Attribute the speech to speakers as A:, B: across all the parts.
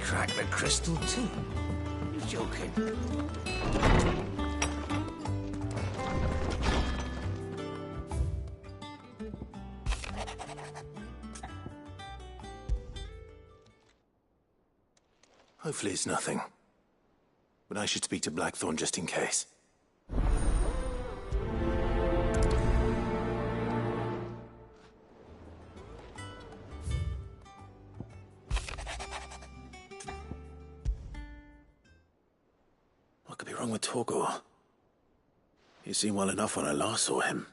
A: crack the crystal too? You're joking.
B: Hopefully it's nothing. But I should speak to Blackthorn just in case. What could be wrong with Torgor? He seemed well enough when I last saw him.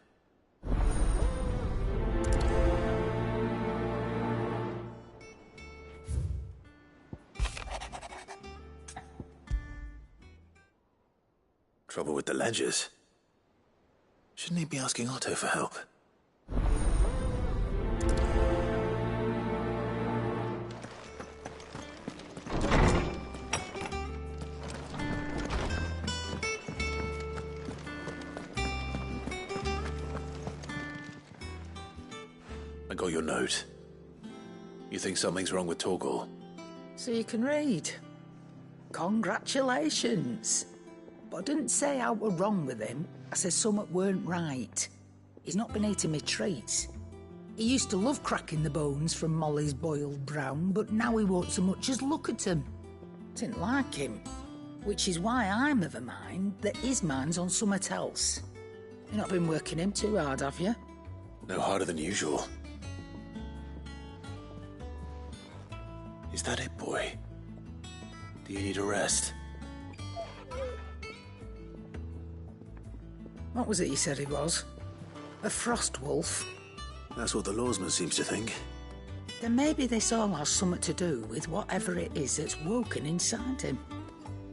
B: Trouble with the ledgers. Shouldn't he be asking Otto for help? I got your note. You think something's wrong with Torgor?
A: So you can read. Congratulations. But I didn't say I were wrong with him. I said something weren't right. He's not been eating me treats. He used to love cracking the bones from Molly's boiled brown, but now he won't so much as look at 'em. Didn't like him. Which is why I'm of a mind that his mind's on something else. You've not been working him too hard, have you?
B: No harder than usual. Is that it, boy? Do you need a rest?
A: What was it you said he was? A frost wolf?
B: That's what the lawsman seems to think.
A: Then maybe this all has something to do with whatever it is that's woken inside him.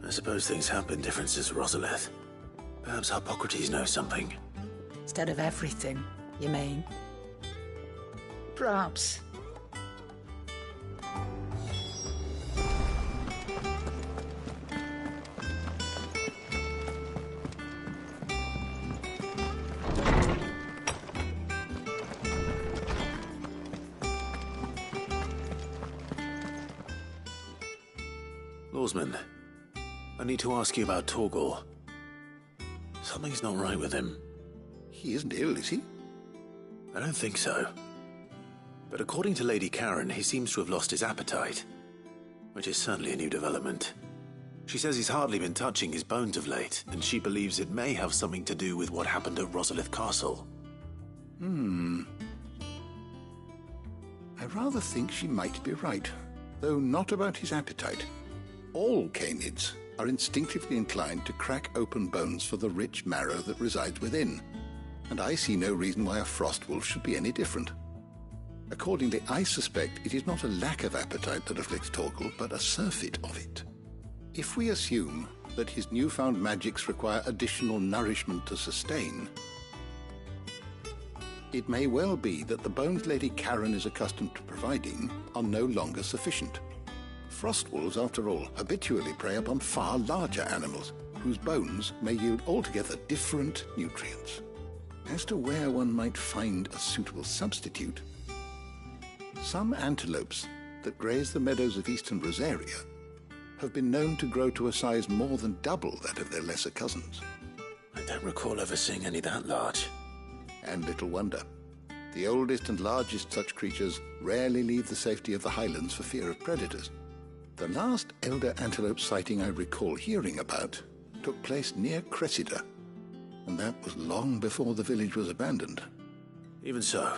B: I suppose things have been different since Rosalith. Perhaps Hippocrates knows something.
A: Instead of everything, you mean? Perhaps.
B: Lawsman, I need to ask you about Torgor. Something's not right with him.
C: He isn't ill, is he?
B: I don't think so. But according to Lady Karen, he seems to have lost his appetite, which is certainly a new development. She says he's hardly been touching his bones of late, and she believes it may have something to do with what happened at Rosalith Castle.
C: I rather think she might be right, though not about his appetite. All canids are instinctively inclined to crack open bones for the rich marrow that resides within, and I see no reason why a frost wolf should be any different. Accordingly, I suspect it is not a lack of appetite that afflicts Torgor, but a surfeit of it. If we assume that his newfound magics require additional nourishment to sustain, it may well be that the bones Lady Karen is accustomed to providing are no longer sufficient. Frost wolves, after all, habitually prey upon far larger animals, whose bones may yield altogether different nutrients. As to where one might find a suitable substitute, some antelopes that graze the meadows of eastern Rosaria have been known to grow to a size more than double that of their lesser cousins.
B: I don't recall ever seeing any that large.
C: And little wonder. The oldest and largest such creatures rarely leave the safety of the highlands for fear of predators. The last elder antelope sighting I recall hearing about took place near Cressida, and that was long before the village was abandoned.
B: Even so,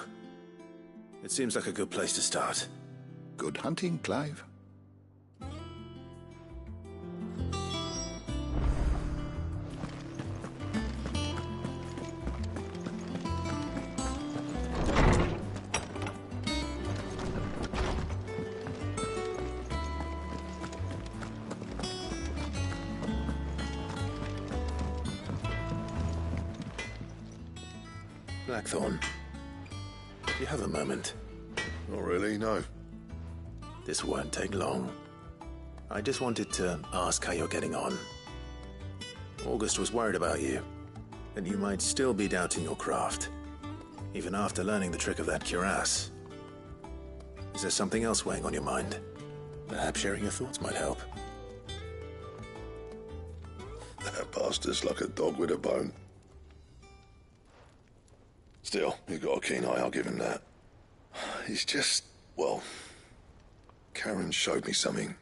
B: it seems like a good place to start.
C: Good hunting, Clive.
B: Blackthorn, do you have a moment?
D: Not really, no.
B: This won't take long. I just wanted to ask how you're getting on. August was worried about you, and you might still be doubting your craft, even after learning the trick of that cuirass. Is there something else weighing on your mind? Perhaps sharing your thoughts might help.
D: That bastard's like a dog with a bone. Still, he's got a keen eye, I'll give him that. He's just, well, Karen showed me something.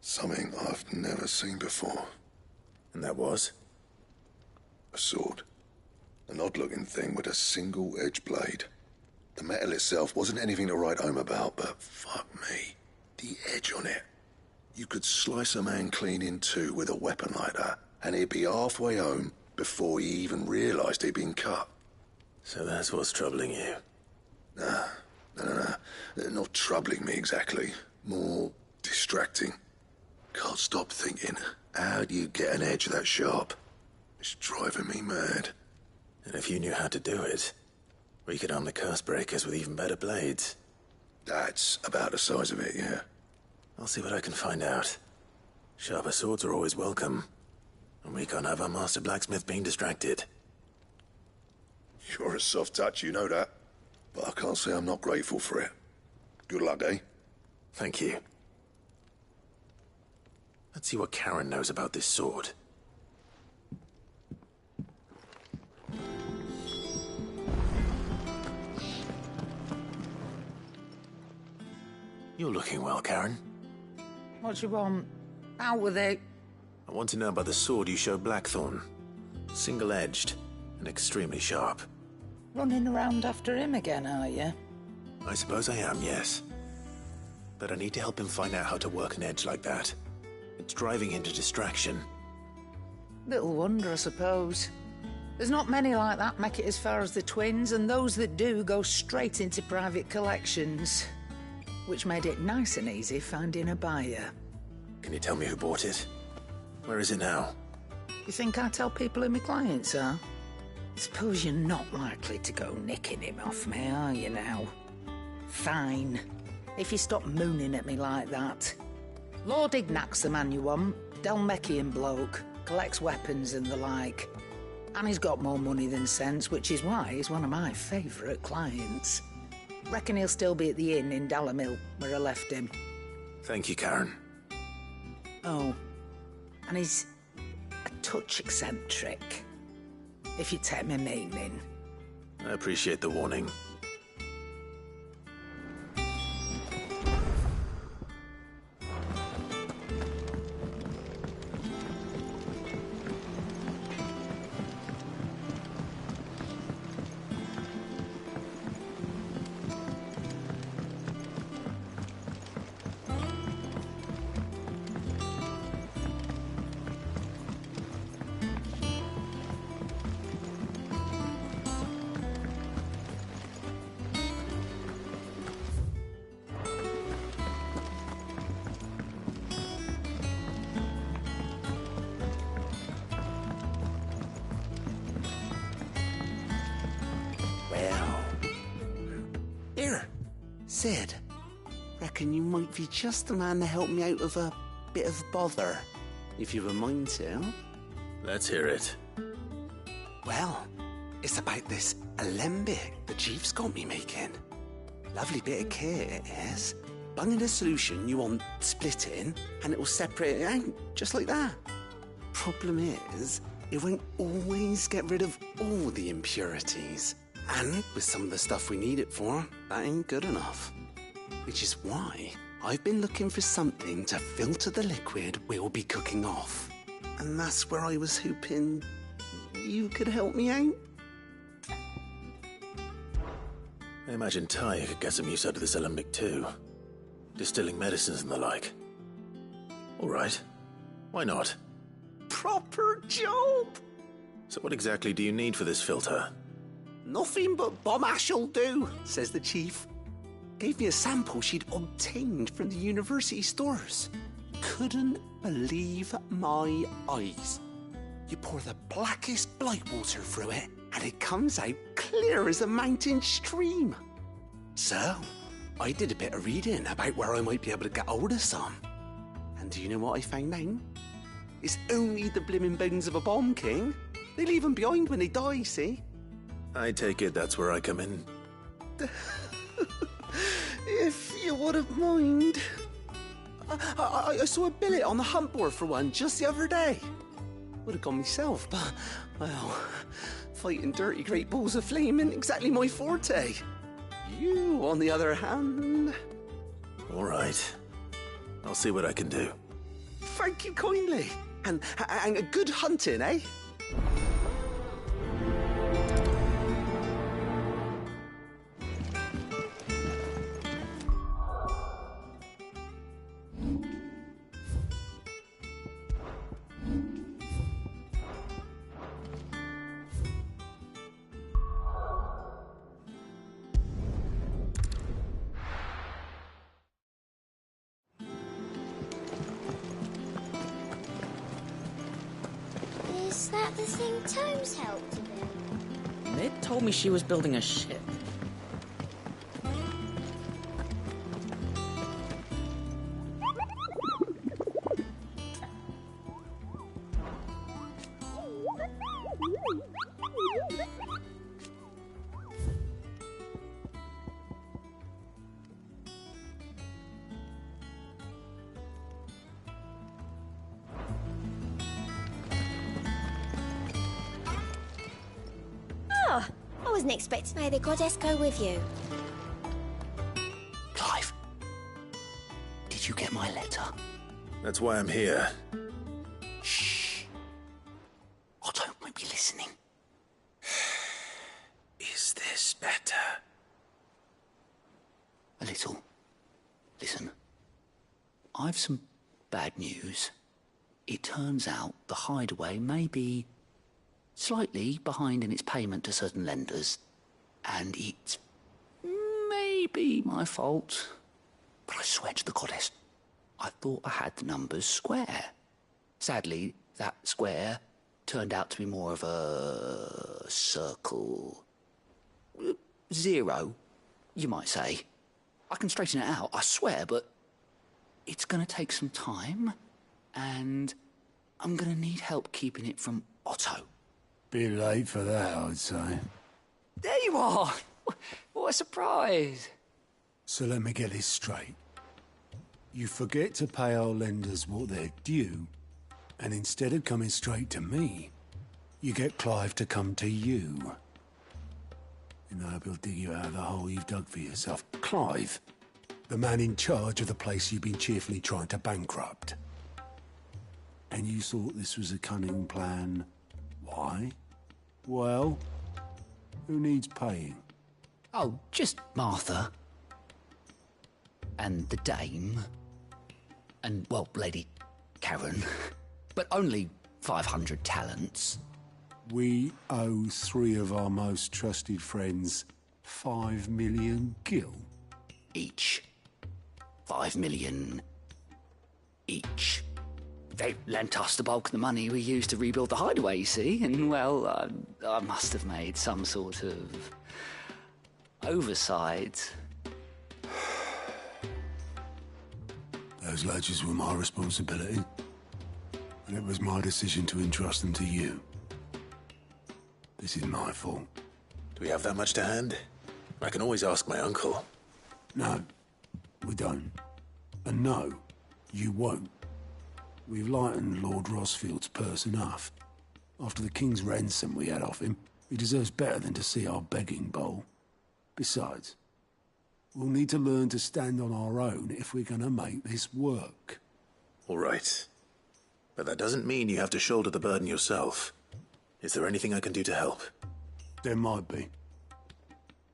D: Something I've never seen before.
B: And that was?
D: A sword. An odd-looking thing with a single-edged blade. The metal itself wasn't anything to write home about, but fuck me, the edge on it. You could slice a man clean in two with a weapon like that, and he'd be halfway home before he even realised he'd been cut.
B: So that's what's troubling you?
D: No. Not troubling me exactly. More distracting. Can't stop thinking, how do you get an edge that sharp? It's driving me mad.
B: And if you knew how to do it, we could arm the curse breakers with even better blades.
D: That's about the size of it, yeah.
B: I'll see what I can find out. Sharper swords are always welcome. And we can't have our master blacksmith being distracted.
D: You're a soft touch, you know that. But I can't say I'm not grateful for it. Good luck, eh?
B: Thank you. Let's see what Karen knows about this sword. You're looking well, Karen.
A: What do you want? Out with it.
B: I want to know about the sword you showed Blackthorn. Single-edged and extremely sharp.
A: Running around after him again, are you?
B: I suppose I am, yes. But I need to help him find out how to work an edge like that. It's driving him to distraction.
A: Little wonder, I suppose. There's not many like that make it as far as the twins, and those that do go straight into private collections. Which made it nice and easy finding a buyer.
B: Can you tell me who bought it? Where is it now?
A: You think I tell people who my clients are? Suppose you're not likely to go nicking him off me, are you now? Fine. If you stop mooning at me like that. Lord Ignac's the man you want. Dalmecian bloke. Collects weapons and the like. And he's got more money than sense, which is why he's one of my favourite clients. Reckon he'll still be at the inn in Dallamil, where I left him.
B: Thank you, Karen.
A: Oh, and he's a touch eccentric, if you take my meaning.
B: I appreciate the warning.
E: Sid, reckon you might be just the man to help me out of a bit of bother, if you've a mind to.
B: Let's hear it.
E: Well, it's about this alembic the chief's got me making. Lovely bit of kit it is. Bunging a solution you want splitting, and it will separate it out, just like that. Problem is, it won't always get rid of all the impurities. And with some of the stuff we need it for, that ain't good enough. Which is why I've been looking for something to filter the liquid we'll be cooking off. And that's where I was hoping you could help me out.
B: I imagine Ty could get some use out of this alembic too. Distilling medicines and the like. All right. Why not?
E: Proper job!
B: So what exactly do you need for this filter?
E: Nothing but bomb ash'll do, says the chief. Gave me a sample she'd obtained from the university stores. Couldn't believe my eyes. You pour the blackest blight water through it, and it comes out clear as a mountain stream. So, I did a bit of reading about where I might be able to get hold of some. And do you know what I found out? It's only the blimmin' bones of a bomb king. They leave them behind when they die, see?
B: I take it that's where I come in.
E: If you wouldn't mind. I saw a billet on the hunt board for one just the other day. Would have gone myself, but, well, fighting dirty great balls of flame isn't exactly my forte. You, on the other hand...
B: All right. I'll see what I can do.
E: Thank you kindly. And good hunting, eh?
F: Is that the thing Tomes helped to build?
G: Ned told me she was building a ship.
F: Oh, I wasn't expecting May the Goddess go with you.
E: Clive, did you get my letter?
B: That's why I'm here.
E: Shh. Otto might be listening.
B: Is this better?
E: A little. Listen, I've some bad news. It turns out the hideaway may be slightly behind in its payment to certain lenders, and it's maybe my fault. But I swear to the goddess, I thought I had the numbers square. Sadly, that square turned out to be more of a circle. Zero, you might say. I can straighten it out, I swear, but it's going to take some time, and I'm going to need help keeping it from Otto.
H: Bit late for that, I'd say.
E: There you are! What a surprise!
H: So let me get this straight. You forget to pay our lenders what they're due, and instead of coming straight to me, you get Clive to come to you. And I hope he'll dig you out of the hole you've dug for yourself. Clive, the man in charge of the place you've been cheerfully trying to bankrupt. And you thought this was a cunning plan. Why? Well, who needs paying?
E: Oh, just Martha. And the dame. And, well, Lady Karen. But only 500 talents.
H: We owe 3 of our most trusted friends 5 million gil.
E: Each. 5 million each. They lent us the bulk of the money we used to rebuild the hideaway, you see, and, well, I must have made some sort of oversight.
H: Those ledgers were my responsibility, and it was my decision to entrust them to you. This is my fault.
B: Do we have that much to hand? I can always ask my uncle.
H: No, we don't. And no, you won't. We've lightened Lord Rosfield's purse enough. After the king's ransom we had off him, he deserves better than to see our begging bowl. Besides, we'll need to learn to stand on our own if we're going to make this work.
B: All right. But that doesn't mean you have to shoulder the burden yourself. Is there anything I can do to help?
H: There might be.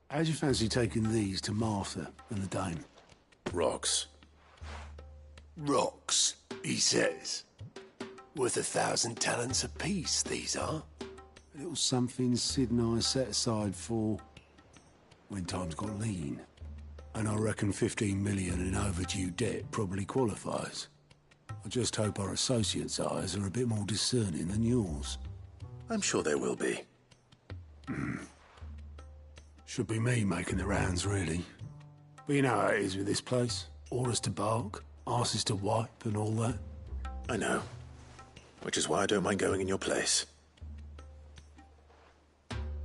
H: How'd you fancy taking these to Martha and the dame?
B: Rocks.
I: Rocks, he says. Worth 1,000 talents apiece, these are.
H: A little something Sid and I set aside for when times got lean. And I reckon 15 million in overdue debt probably qualifies. I just hope our associates' eyes are a bit more discerning than yours.
B: I'm sure there will be.
H: Should be me making the rounds, really. But you know how it is with this place. Orders to bark, arses to wipe, and all that.
B: I know. Which is why I don't mind going in your place.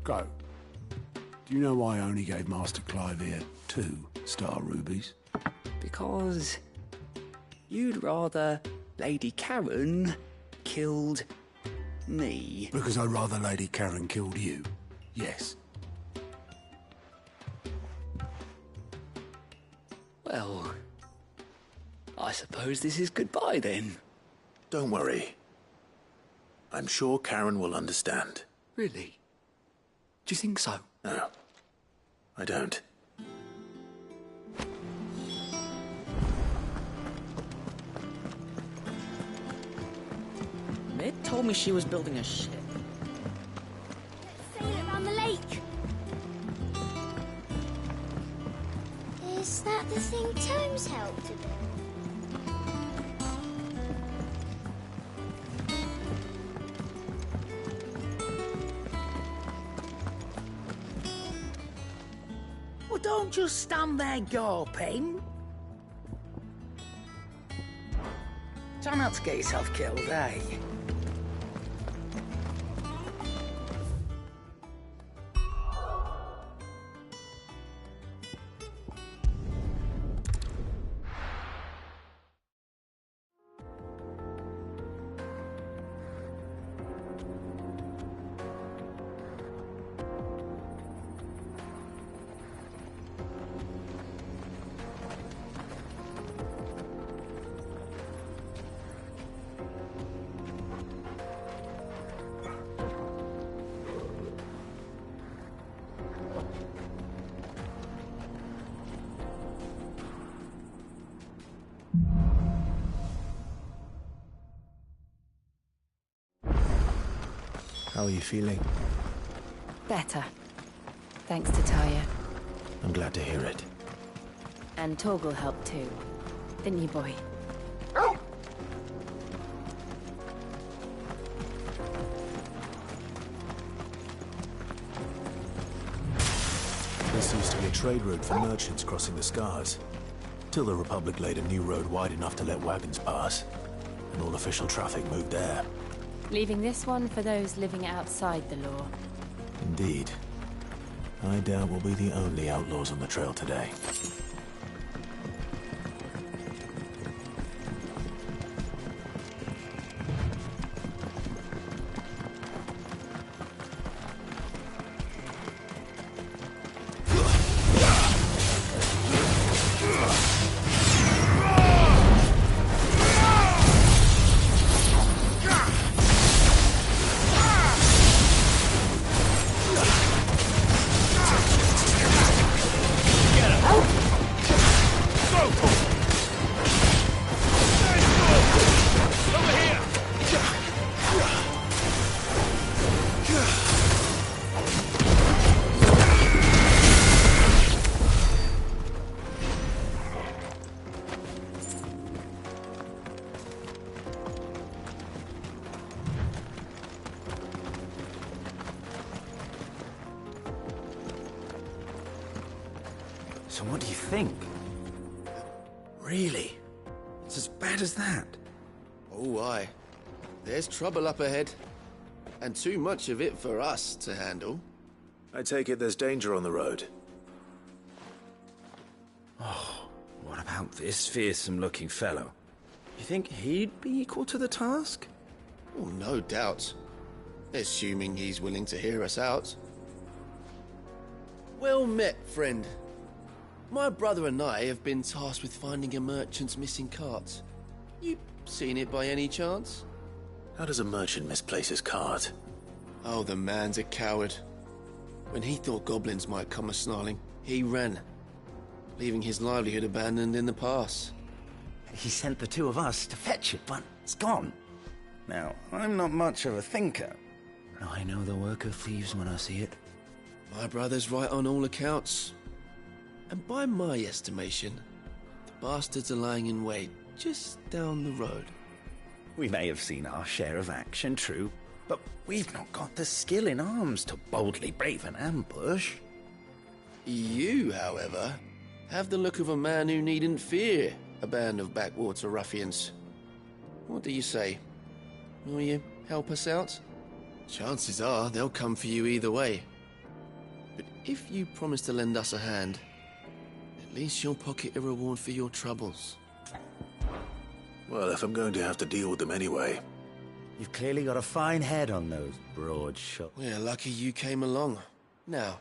H: Go. Do you know why I only gave Master Clive here 2 star rubies?
E: Because You'd rather Lady Karen killed me.
H: Because I'd rather Lady Karen killed you. Yes.
E: Well, I suppose this is goodbye then.
B: Don't worry. I'm sure Karen will understand.
E: Really? Do you think so?
B: No, I don't.
G: Mid told me she was building a ship.
F: Let's sail around the lake. Is that the thing Tomes helped to build?
A: Well, don't just stand there gawping. Try not to get yourself killed, eh?
B: How are you feeling?
J: Better. Thanks to Taya.
B: I'm glad to hear it.
J: And Torgal helped too. Didn't you, boy?
B: This used to be a trade route for merchants crossing the Scars. Till the Republic laid a new road wide enough to let wagons pass. And all official traffic moved there.
J: Leaving this one for those living outside the law.
B: Indeed. I doubt we'll be the only outlaws on the trail today.
K: So what do you think? Really? It's as bad as that?
L: Oh, aye. There's trouble up ahead. And too much of it for us to handle.
B: I take it there's danger on the road.
K: Oh, what about this fearsome-looking fellow? You think he'd be equal to the task?
L: Oh, no doubt. Assuming he's willing to hear us out. Well met, friend. My brother and I have been tasked with finding a merchant's missing cart. You seen it by any chance?
B: How does a merchant misplace his cart?
L: Oh, the man's a coward. When he thought goblins might come a-snarling, he ran, leaving his livelihood abandoned in the pass.
K: He sent the two of us to fetch it, but it's gone. Now, I'm not much of a thinker, but I know the work of thieves when I see it.
L: My brother's right on all accounts. And by my estimation, the bastards are lying in wait just down the road.
K: We may have seen our share of action, true, but we've not got the skill in arms to boldly brave an ambush.
L: You, however, have the look of a man who needn't fear a band of backwater ruffians. What do you say? Will you help us out? Chances are they'll come for you either way. But if you promise to lend us a hand, at least you'll pocket a reward for your troubles.
B: Well, if I'm going to have to deal with them anyway.
K: You've clearly got a fine head on those broad shoulders.
L: We're lucky you came along. Now,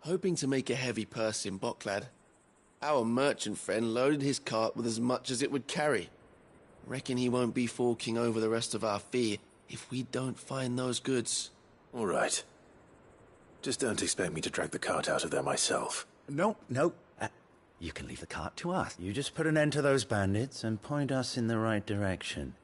L: hoping to make a heavy purse in Boklad, our merchant friend loaded his cart with as much as it would carry. Reckon he won't be forking over the rest of our fee if we don't find those goods.
B: All right. Just don't expect me to drag the cart out of there myself.
K: Nope. You can leave the cart to us. You just put an end to those bandits and point us in the right direction.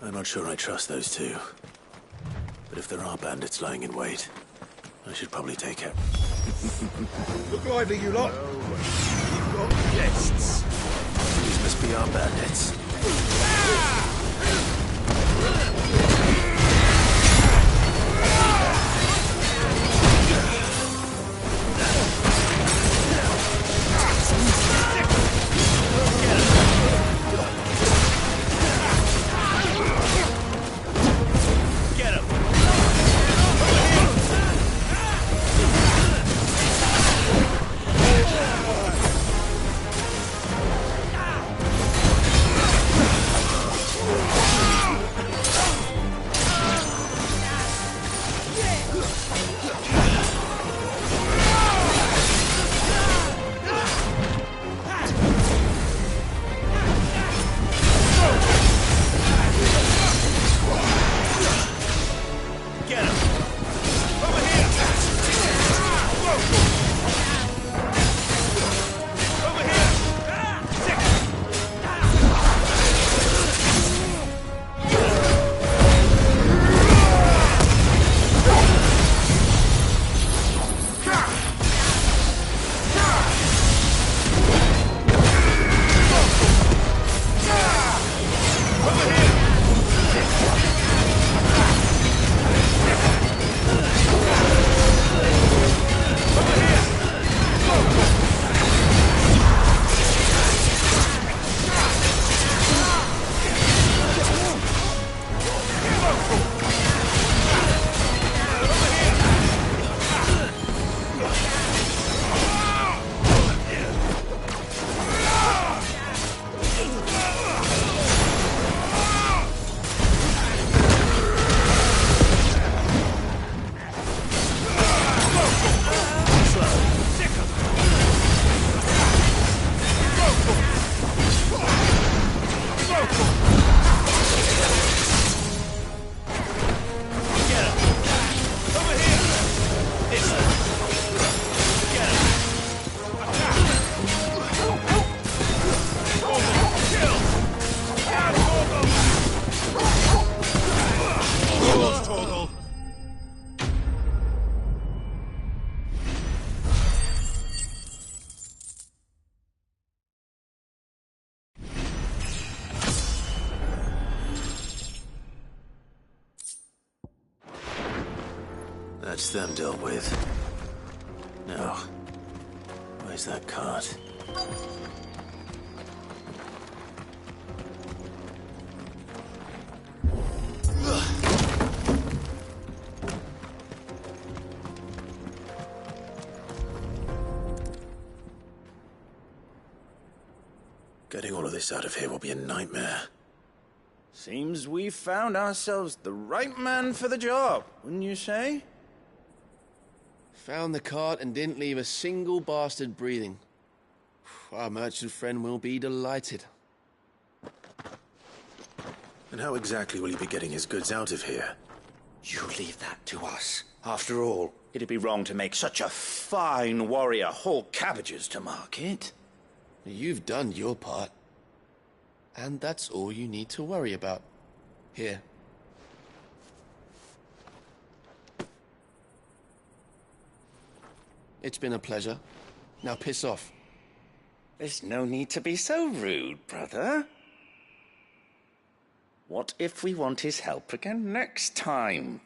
B: I'm not sure I trust those two. But if there are bandits lying in wait, I should probably take it.
D: Look lively, you lot.
B: You've got guests. These must be our bandits. That's them dealt with. Now, where's that cart? Getting all of this out of here will be a nightmare.
K: Seems we've found ourselves the right man for the job, wouldn't you say?
L: Found the cart and didn't leave a single bastard breathing. Our merchant friend will be delighted.
B: And how exactly will he be getting his goods out of here?
K: You leave that to us. After all, it'd be wrong to make such a fine warrior haul cabbages to market.
L: You've done your part. And that's all you need to worry about. Here. It's been a pleasure. Now piss off.
K: There's no need to be so rude, brother. What if we want his help again next time?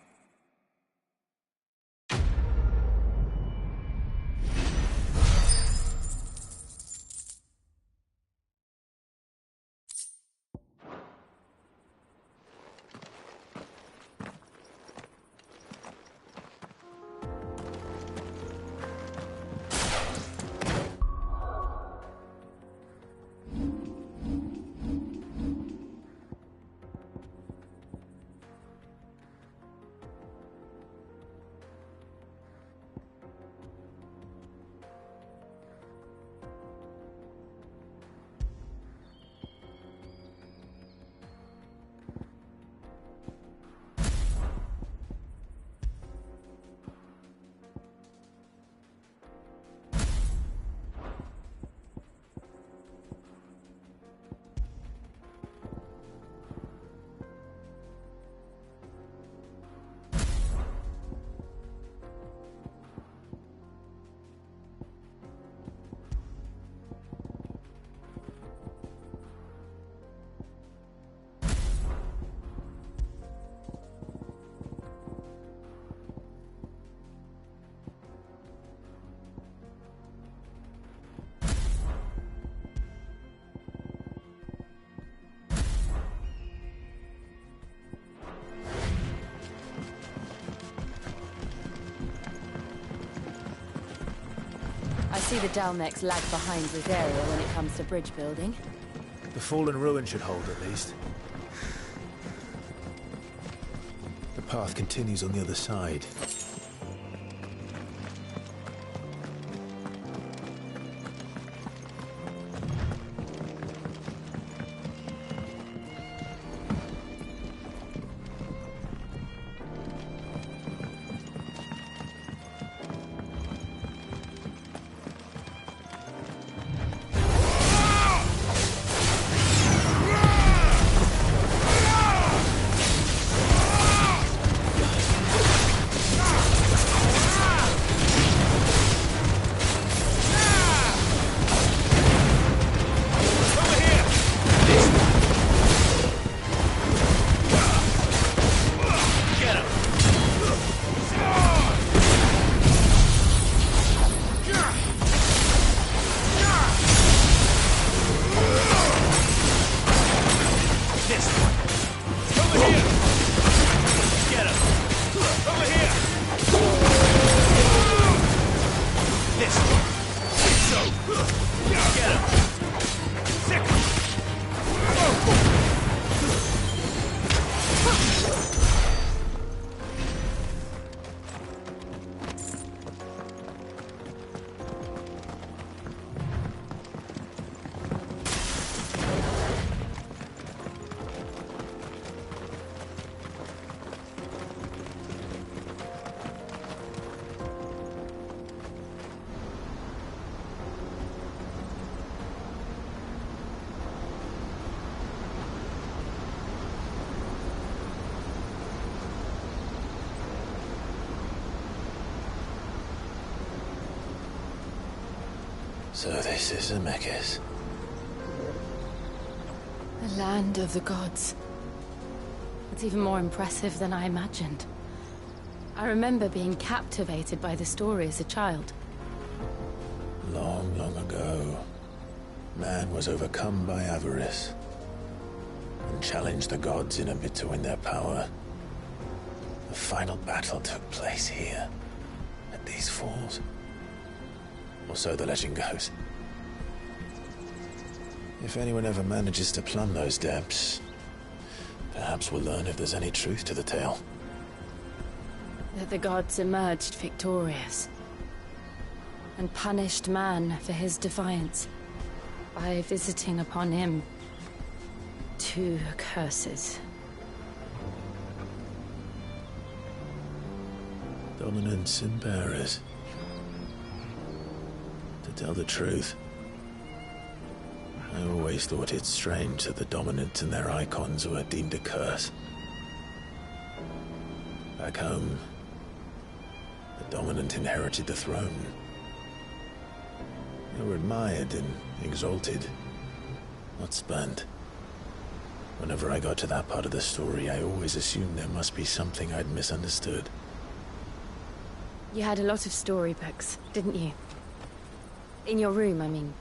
J: I see the Dalmeks lag behind this area when it comes to bridge building.
B: The fallen ruin should hold, at least. The path continues on the other side. So this is Zemeckis.
J: The land of the gods. It's even more impressive than I imagined. I remember being captivated by the story as a child.
B: Long, long ago, man was overcome by avarice and challenged the gods in a bid to win their power. The final battle took place here, at these falls. Or so the legend goes. If anyone ever manages to plumb those depths, perhaps we'll learn if there's any truth to the tale.
J: That the gods emerged victorious and punished man for his defiance by visiting upon him 2 curses.
B: Dominance and bearers. To tell the truth, I always thought it strange that the dominant and their icons were deemed a curse. Back home, the dominant inherited the throne. They were admired and exalted, not spurned. Whenever I got to that part of the story, I always assumed there must be something I'd misunderstood.
J: You had a lot of storybooks, didn't you? In your room, I mean.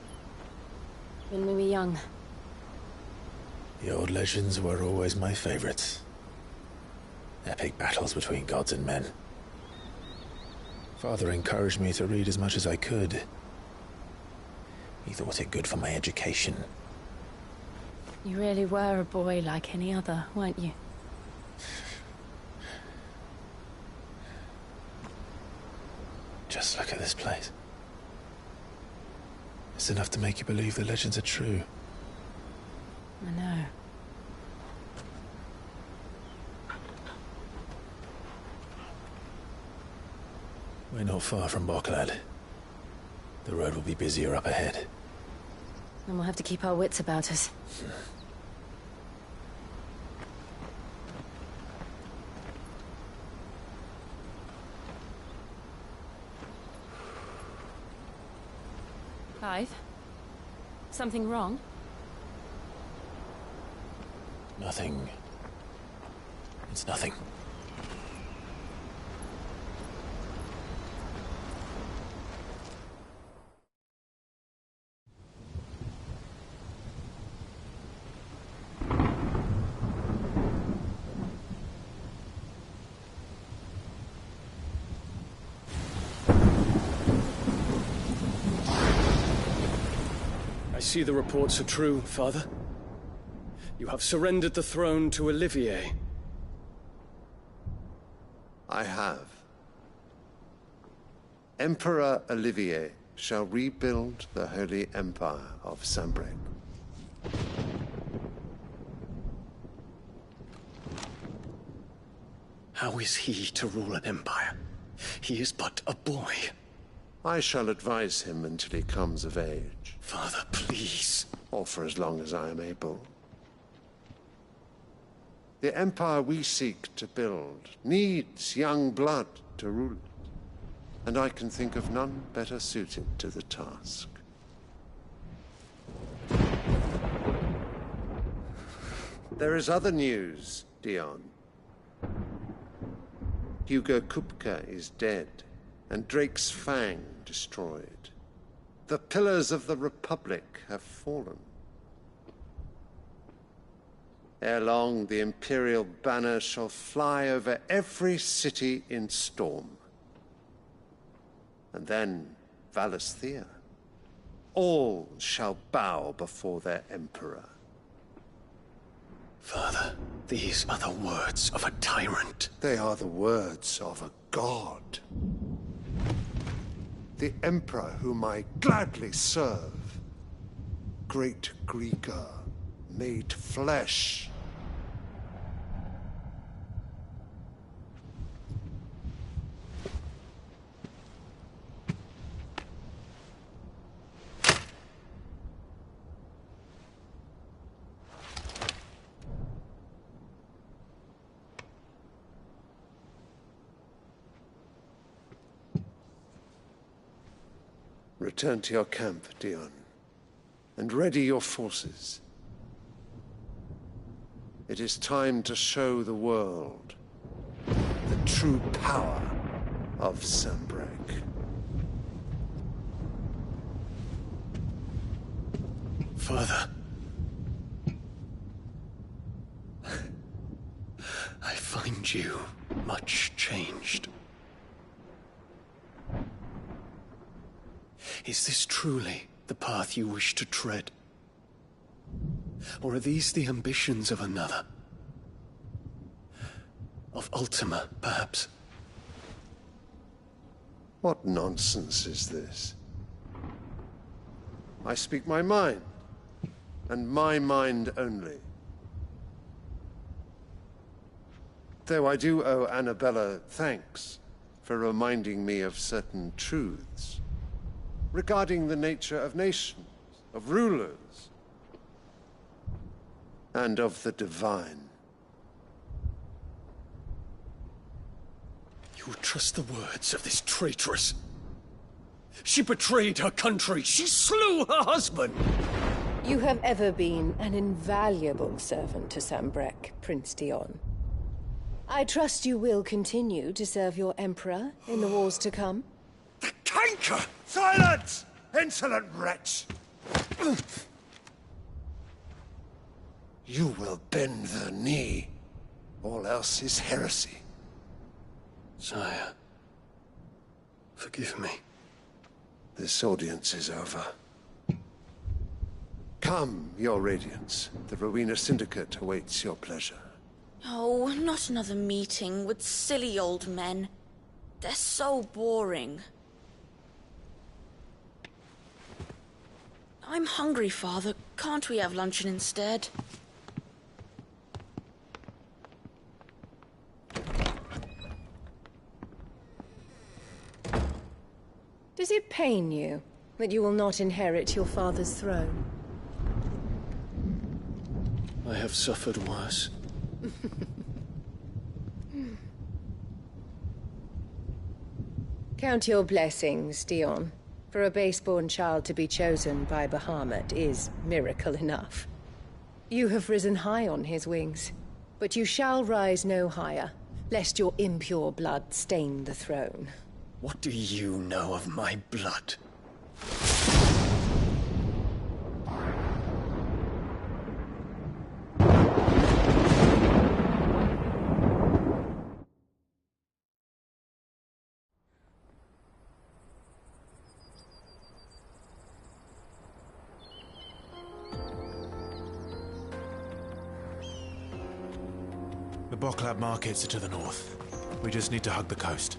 J: When we were young.
B: The old legends were always my favorites. Epic battles between gods and men. Father encouraged me to read as much as I could. He thought it good for my education.
J: You really were a boy like any other, weren't you?
B: Just look at this place. It's enough to make you believe the legends are true.
J: I know.
B: We're not far from Boklad. The road will be busier up ahead.
J: And we'll have to keep our wits about us. Clive? Something wrong?
B: Nothing. It's nothing.
M: I see the reports are true, Father. You have surrendered the throne to Olivier.
N: I have. Emperor Olivier shall rebuild the Holy Empire of Sambrec.
M: How is he to rule an empire? He is but a boy.
N: I shall advise him until he comes of age.
M: Father, please.
N: Or for as long as I am able. The empire we seek to build needs young blood to rule it. And I can think of none better suited to the task. There is other news, Dion. Hugo Kupka is dead, and Drake's Fang destroyed. The pillars of the Republic have fallen. Ere long, the Imperial banner shall fly over every city in Storm. And then Valisthea. All shall bow before their Emperor.
M: Father, these are the words of a tyrant.
N: They are the words of a god. The Emperor whom I gladly serve. Great Greeker, made flesh. Return to your camp, Dion, and ready your forces. It is time to show the world the true power of Sambrec.
M: Father, I find you much changed. Is this truly the path you wish to tread? Or are these the ambitions of another? Of Ultima, perhaps?
N: What nonsense is this? I speak my mind, and my mind only. Though I do owe Annabella thanks for reminding me of certain truths regarding the nature of nations, of rulers, and of the divine.
M: You would trust the words of this traitress? She betrayed her country. She slew her husband.
O: You have ever been an invaluable servant to Sambrec, Prince Dion. I trust you will continue to serve your Emperor in the wars to come.
N: The canker! Silence! Insolent wretch! You will bend the knee. All else is heresy.
M: Sire, forgive me.
N: This audience is over. Come, your Radiance. The Rowena Syndicate awaits your pleasure.
G: Oh, not another meeting with silly old men. They're so boring. I'm hungry, Father. Can't we have luncheon instead?
O: Does it pain you that you will not inherit your father's throne?
M: I have suffered worse.
O: Count your blessings, Dion. For a base-born child to be chosen by Bahamut is miracle enough. You have risen high on his wings, but you shall rise no higher, lest your impure blood stain the throne.
M: What do you know of my blood?
B: Boklab markets are to the north. We just need to hug the coast.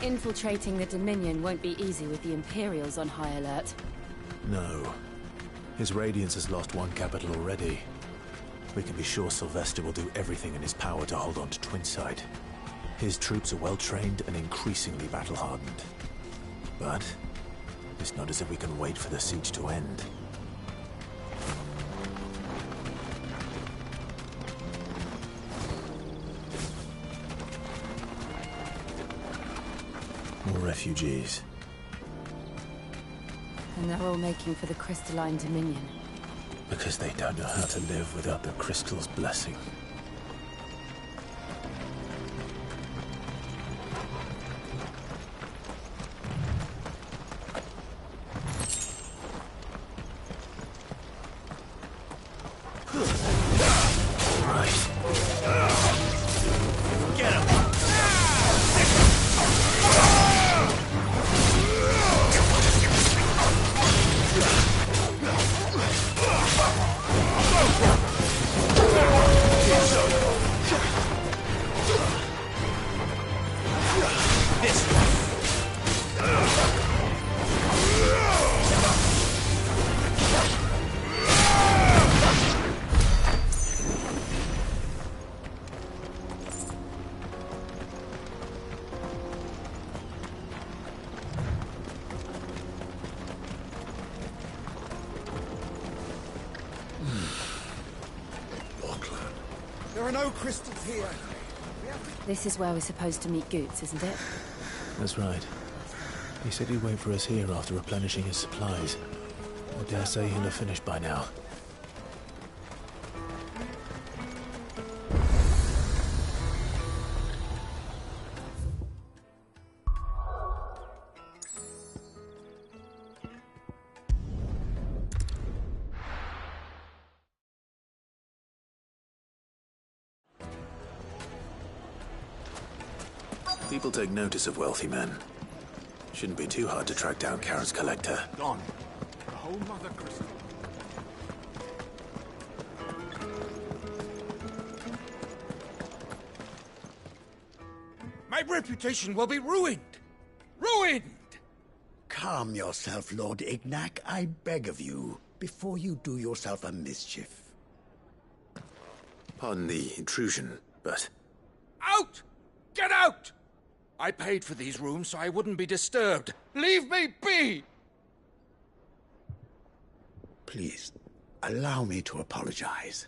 J: Infiltrating the Dominion won't be easy with the Imperials on high alert.
B: No. His Radiance has lost one capital already. We can be sure Sylvester will do everything in his power to hold on to Twinside. His troops are well-trained and increasingly battle-hardened. But it's not as if we can wait for the siege to end. More refugees.
J: And they're all making for the crystalline Dominion.
B: Because they don't know how to live without the crystal's blessing.
P: There are no crystals here.
J: This is where we're supposed to meet Goots, isn't it?
B: That's right. He said he'd wait for us here after replenishing his supplies. I dare say he'll have finished by now. People take notice of wealthy men. Shouldn't be too hard to track down Karen's collector.
P: Gone. The whole mother crystal. My reputation will be ruined! Ruined!
Q: Calm yourself, Lord Ignac, I beg of you, before you do yourself a mischief.
B: Pardon the intrusion, but...
P: Out! Get out! I paid for these rooms so I wouldn't be disturbed. Leave me be!
Q: Please, allow me to apologize.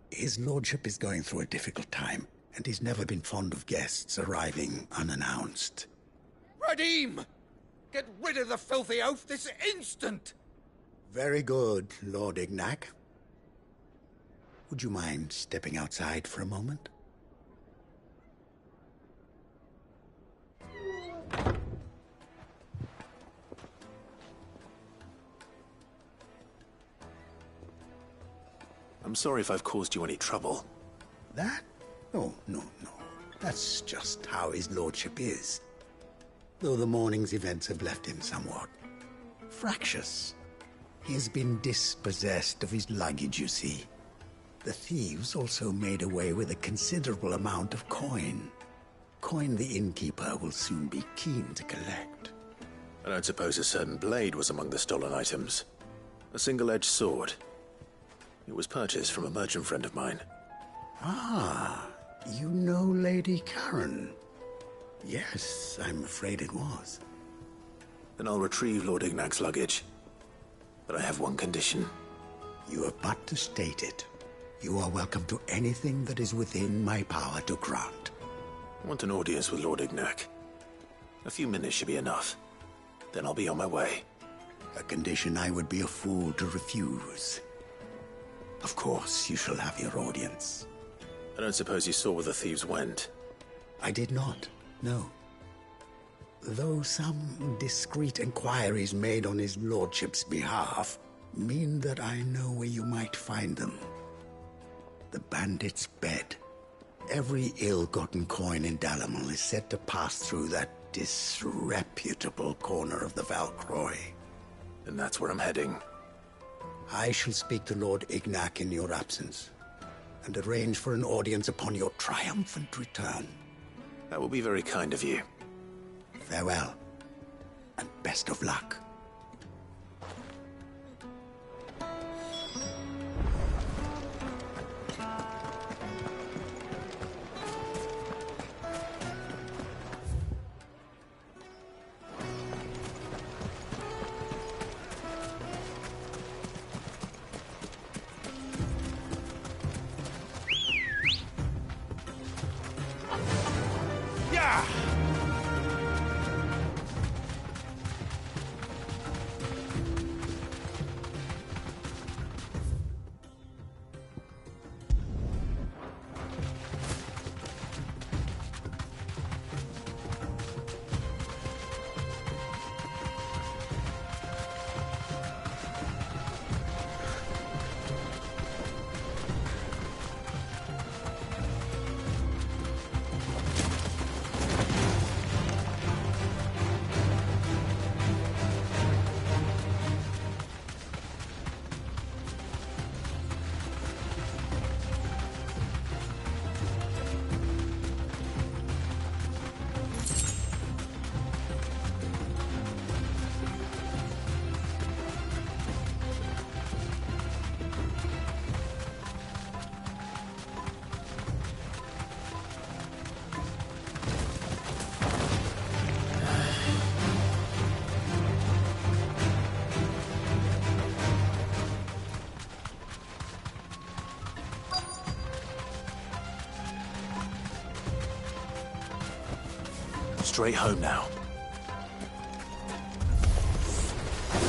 Q: His lordship is going through a difficult time, and he's never been fond of guests arriving unannounced.
P: Radim! Get rid of the filthy oaf this instant!
Q: Very good, Lord Ignac. Would you mind stepping outside for a moment?
B: I'm sorry if I've caused you any trouble.
Q: That? Oh, no. That's just how his lordship is. Though the morning's events have left him somewhat fractious. He has been dispossessed of his luggage, you see. The thieves also made away with a considerable amount of coin. Coin the innkeeper will soon be keen to collect.
B: I don't suppose a certain blade was among the stolen items. A single-edged sword. It was purchased from a merchant friend of mine.
Q: Ah, you know Lady Karen. Yes, I'm afraid it was.
B: Then I'll retrieve Lord Ignac's luggage. But I have one condition.
Q: You have but to state it. You are welcome to anything that is within my power to grant.
B: I want an audience with Lord Ignac. A few minutes should be enough. Then I'll be on my way.
Q: A condition I would be a fool to refuse. Of course, you shall have your audience.
B: I don't suppose you saw where the thieves went?
Q: I did not, no. Though some discreet inquiries made on his lordship's behalf mean that I know where you might find them. The bandit's bed. Every ill-gotten coin in Dalamel is said to pass through that disreputable corner of the Valcroy.
B: And that's where I'm heading.
Q: I shall speak to Lord Ignac in your absence, and arrange for an audience upon your triumphant return.
B: That will be very kind of you.
Q: Farewell, and best of luck.
B: Straight home now.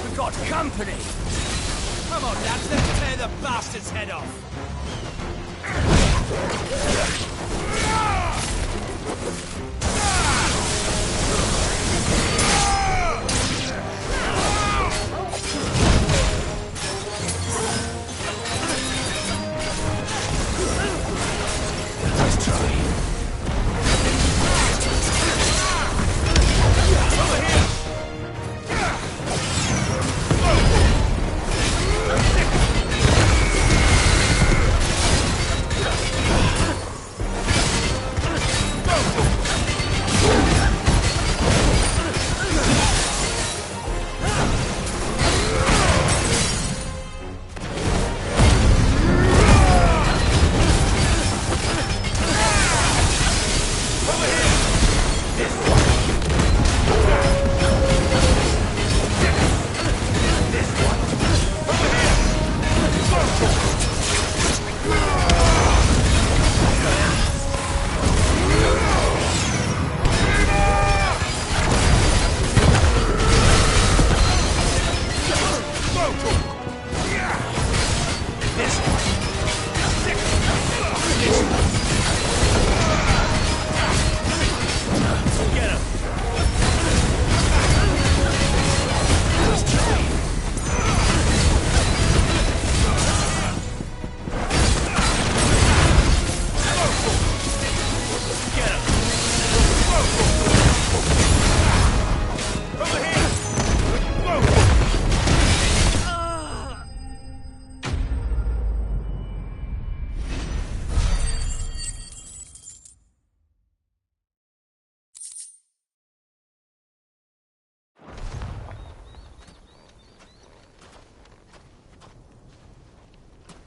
M: We've got company! Come on, lads, let's tear the bastard's head off!
B: Let's try.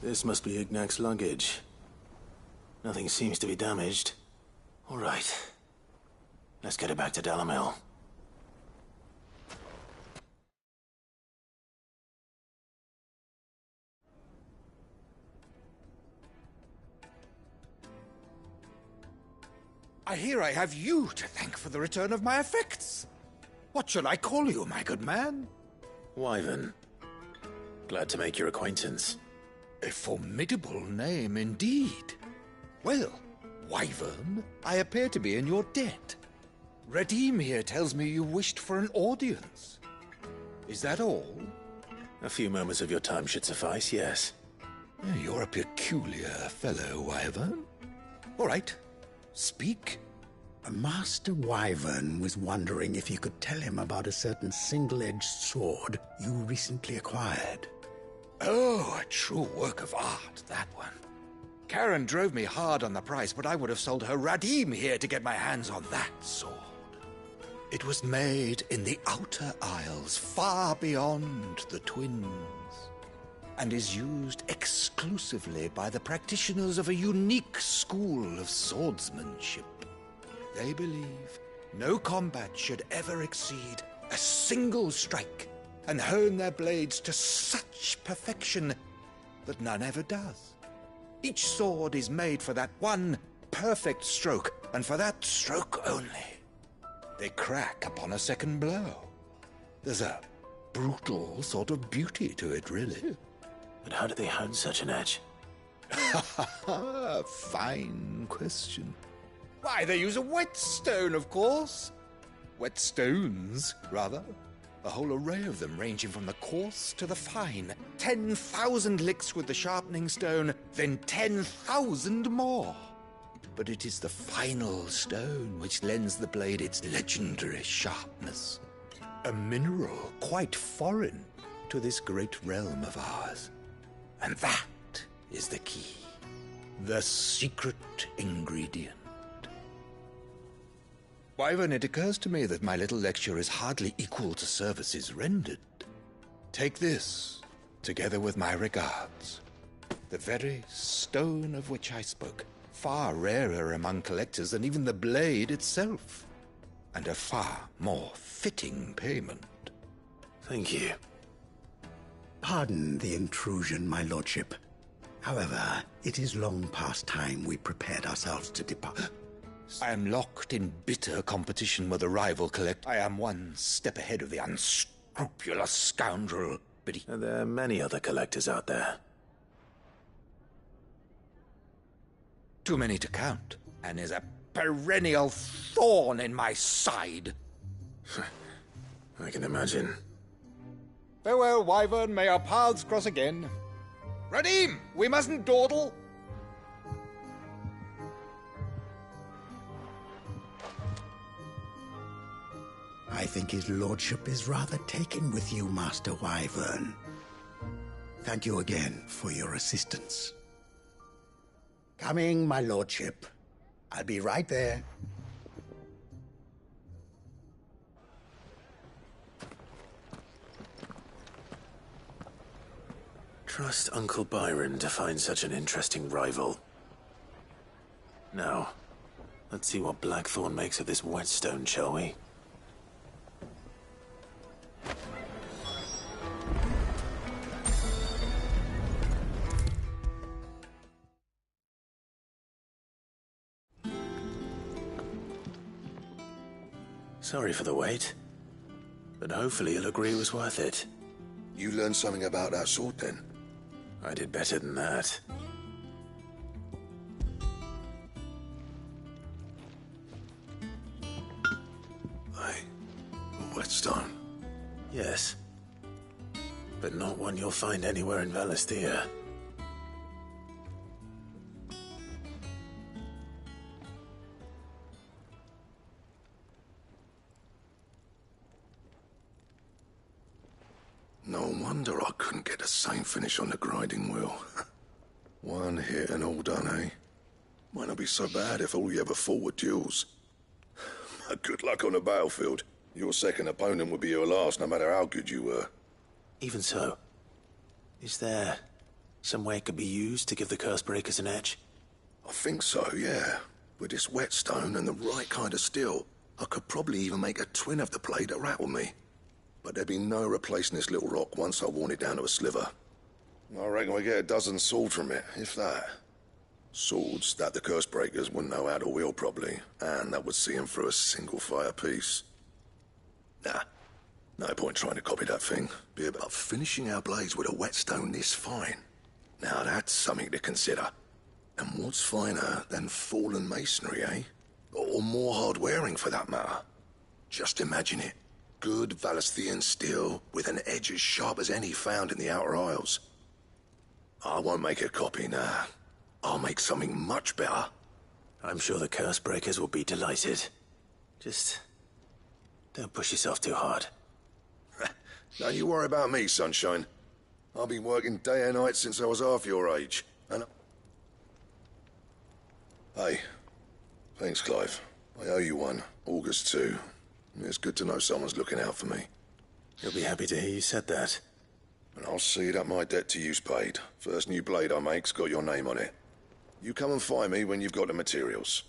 B: This must be Ignac's luggage. Nothing seems to be damaged. All right. Let's get it back to Dalamel.
P: I hear I have you to thank for the return of my effects. What shall I call you, my good man?
B: Wyvern. Glad to make your acquaintance.
P: A formidable name indeed. Well, Wyvern, I appear to be in your debt. Redeem here tells me you wished for an audience. Is that all?
B: A few moments of your time should suffice, yes.
P: You're a peculiar fellow, Wyvern. All right. Speak.
Q: Master Wyvern was wondering if you could tell him about a certain single-edged sword you recently acquired.
P: Oh, a true work of art, that one. Karen drove me hard on the price, but I would have sold her Radim here to get my hands on that sword. It was made in the Outer Isles, far beyond the Twins, and is used exclusively by the practitioners of a unique school of swordsmanship. They believe no combat should ever exceed a single strike, and hone their blades to such perfection that none ever does. Each sword is made for that one perfect stroke, and for that stroke only. They crack upon a second blow. There's a brutal sort of beauty to it, really.
B: But how do they hone such an edge?
P: Fine question. Why, they use a whetstone, of course. Whetstones, rather. A whole array of them, ranging from the coarse to the fine. 10,000 licks with the sharpening stone, then 10,000 more. But it is the final stone which lends the blade its legendary sharpness. A mineral quite foreign to this great realm of ours. And that is the key. The secret ingredient. Wyvern, it occurs to me that my little lecture is hardly equal to services rendered. Take this, together with my regards. The very stone of which I spoke, far rarer among collectors than even the blade itself, and a far more fitting payment.
B: Thank you.
Q: Pardon the intrusion, my lordship. However, it is long past time we prepared ourselves to depart.
P: I am locked in bitter competition with a rival collector. I am one step ahead of the unscrupulous scoundrel, but he...
B: There are many other collectors out there.
P: Too many to count, and is a perennial thorn in my side.
B: I can imagine.
P: Farewell, Wyvern. May our paths cross again. Radim, we mustn't dawdle.
Q: I think his lordship is rather taken with you, Master Wyvern. Thank you again for your assistance. Coming, my lordship. I'll be right there.
B: Trust Uncle Byron to find such an interesting rival. Now, let's see what Blackthorn makes of this whetstone, shall we? Sorry for the wait, but hopefully you'll agree it was worth it.
D: You learned something about that sword, then?
B: I did better than that.
D: A whetstone?
B: Yes. But not one you'll find anywhere in Valestia.
D: No wonder I couldn't get the same finish on the grinding wheel. One hit and all done, eh? Might not be so bad if all you ever fought were duels. Good luck on the battlefield. Your second opponent would be your last, no matter how good you were.
B: Even so, is there Some way it could be used to give the curse breakers an edge?
D: I think so, yeah. With this whetstone and the right kind of steel, I could probably even make a twin of the blade that rattled me. But there'd be no replacing this little rock once I worn it down to a sliver. I reckon we get a dozen swords from it, if that. Swords that the curse breakers wouldn't know how to wield properly, and that would see them through a single fire piece. Nah, no point trying to copy that thing. Be about finishing our blades with a whetstone this fine. Now that's something to consider. And what's finer than fallen masonry, eh? Or more hard-wearing, for that matter. Just imagine it. Good Valisthian steel with an edge as sharp as any found in the Outer Isles. I won't make a copy, nah. I'll make something much better.
B: I'm sure the curse breakers will be delighted. Just don't push yourself too hard.
D: Don't you worry about me, sunshine. I've been working day and night since I was half your age, and... Hey, thanks, Clive. I owe you one. August too. It's good to know someone's looking out for me.
B: He'll be happy to hear you said that.
D: And I'll see that my debt to you's paid. First new blade I make's got your name on it. You come and find me when you've got the materials.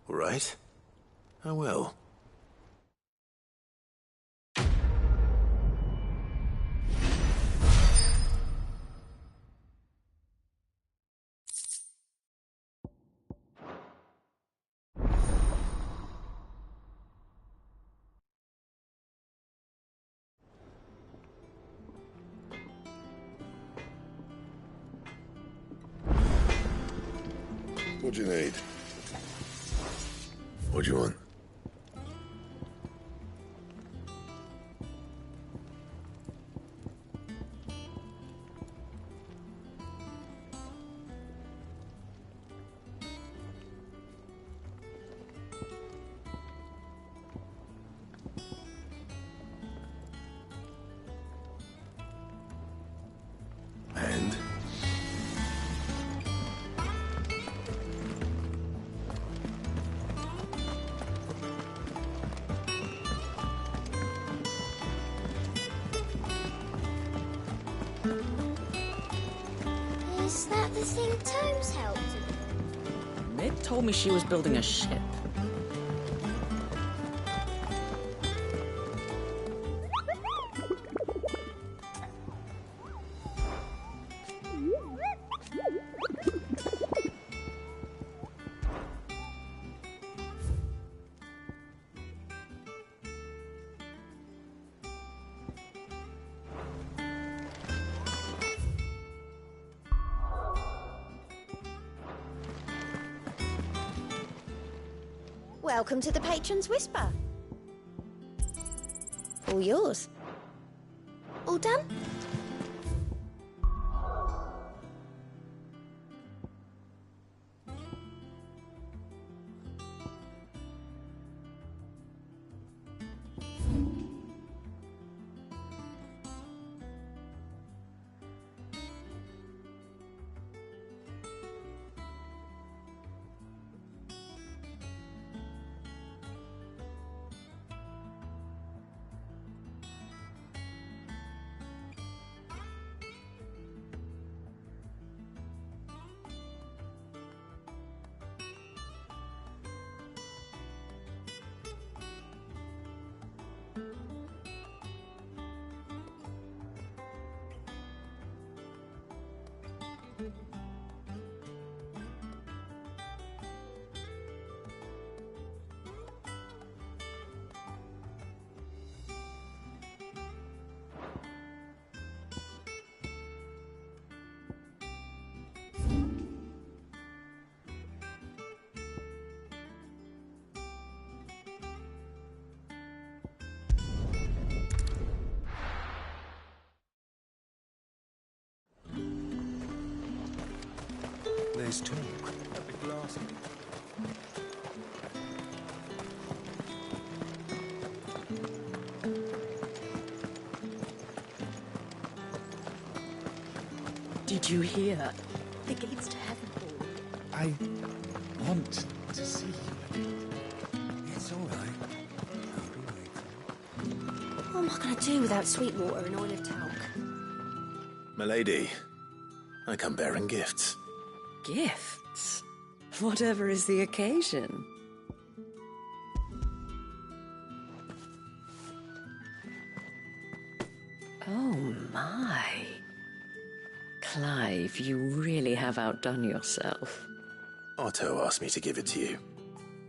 B: All right. I will.
D: What do you need? What do you want? And?
F: Is that the thing Tomes helped with?
R: Mid told me she was building a ship.
F: Welcome to the Patron's Whisper. All yours. All done?
I: There's talk at the glass.
R: Did you hear? The gates to heaven.
I: I want to see you. It's all right.
F: What am I going to do without Sweetwater and Oil of Talc?
B: Milady, I come bearing gifts.
R: Gifts? Whatever is the occasion. Oh my. Clive, you really have outdone yourself.
B: Otto asked me to give it to you.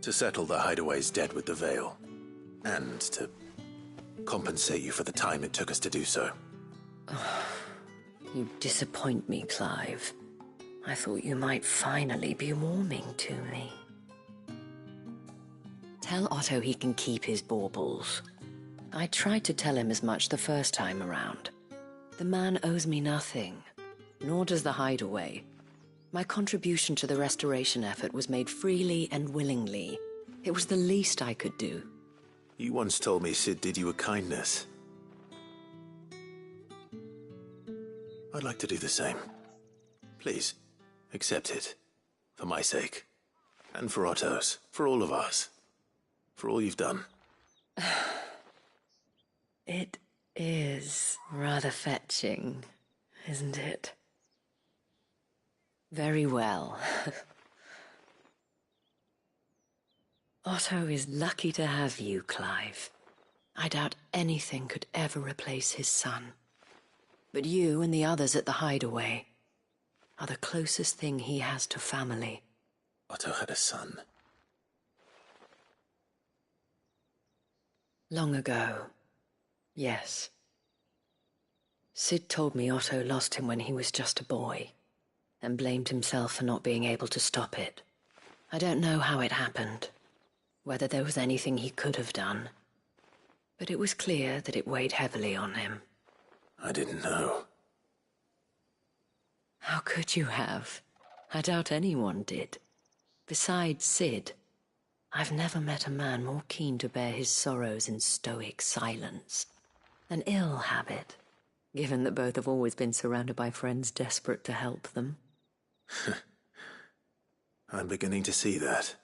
B: To settle the Hideaway's debt with the Veil. And to compensate you for the time it took us to do so.
R: You disappoint me, Clive. I thought you might finally be warming to me. Tell Otto he can keep his baubles. I tried to tell him as much the first time around. The man owes me nothing, nor does the Hideaway. My contribution to the restoration effort was made freely and willingly. It was the least I could do.
B: You once told me Sid did you a kindness. I'd like to do the same. Please, accept it. For my sake. And for Otto's. For all of us. For all you've done.
R: It is rather fetching, isn't it? Very well. Otto is lucky to have you, Clive. I doubt anything could ever replace his son. But you and the others at the Hideaway are the closest thing he has to family.
B: Otto had a son.
R: Long ago, yes. Sid told me Otto lost him when he was just a boy, and blamed himself for not being able to stop it. I don't know how it happened, whether there was anything he could have done, but it was clear that it weighed heavily on him.
B: I didn't know.
R: How could you have? I doubt anyone did. Besides Sid, I've never met a man more keen to bear his sorrows in stoic silence. An ill habit, given that both have always been surrounded by friends desperate to help them.
B: I'm beginning to see that.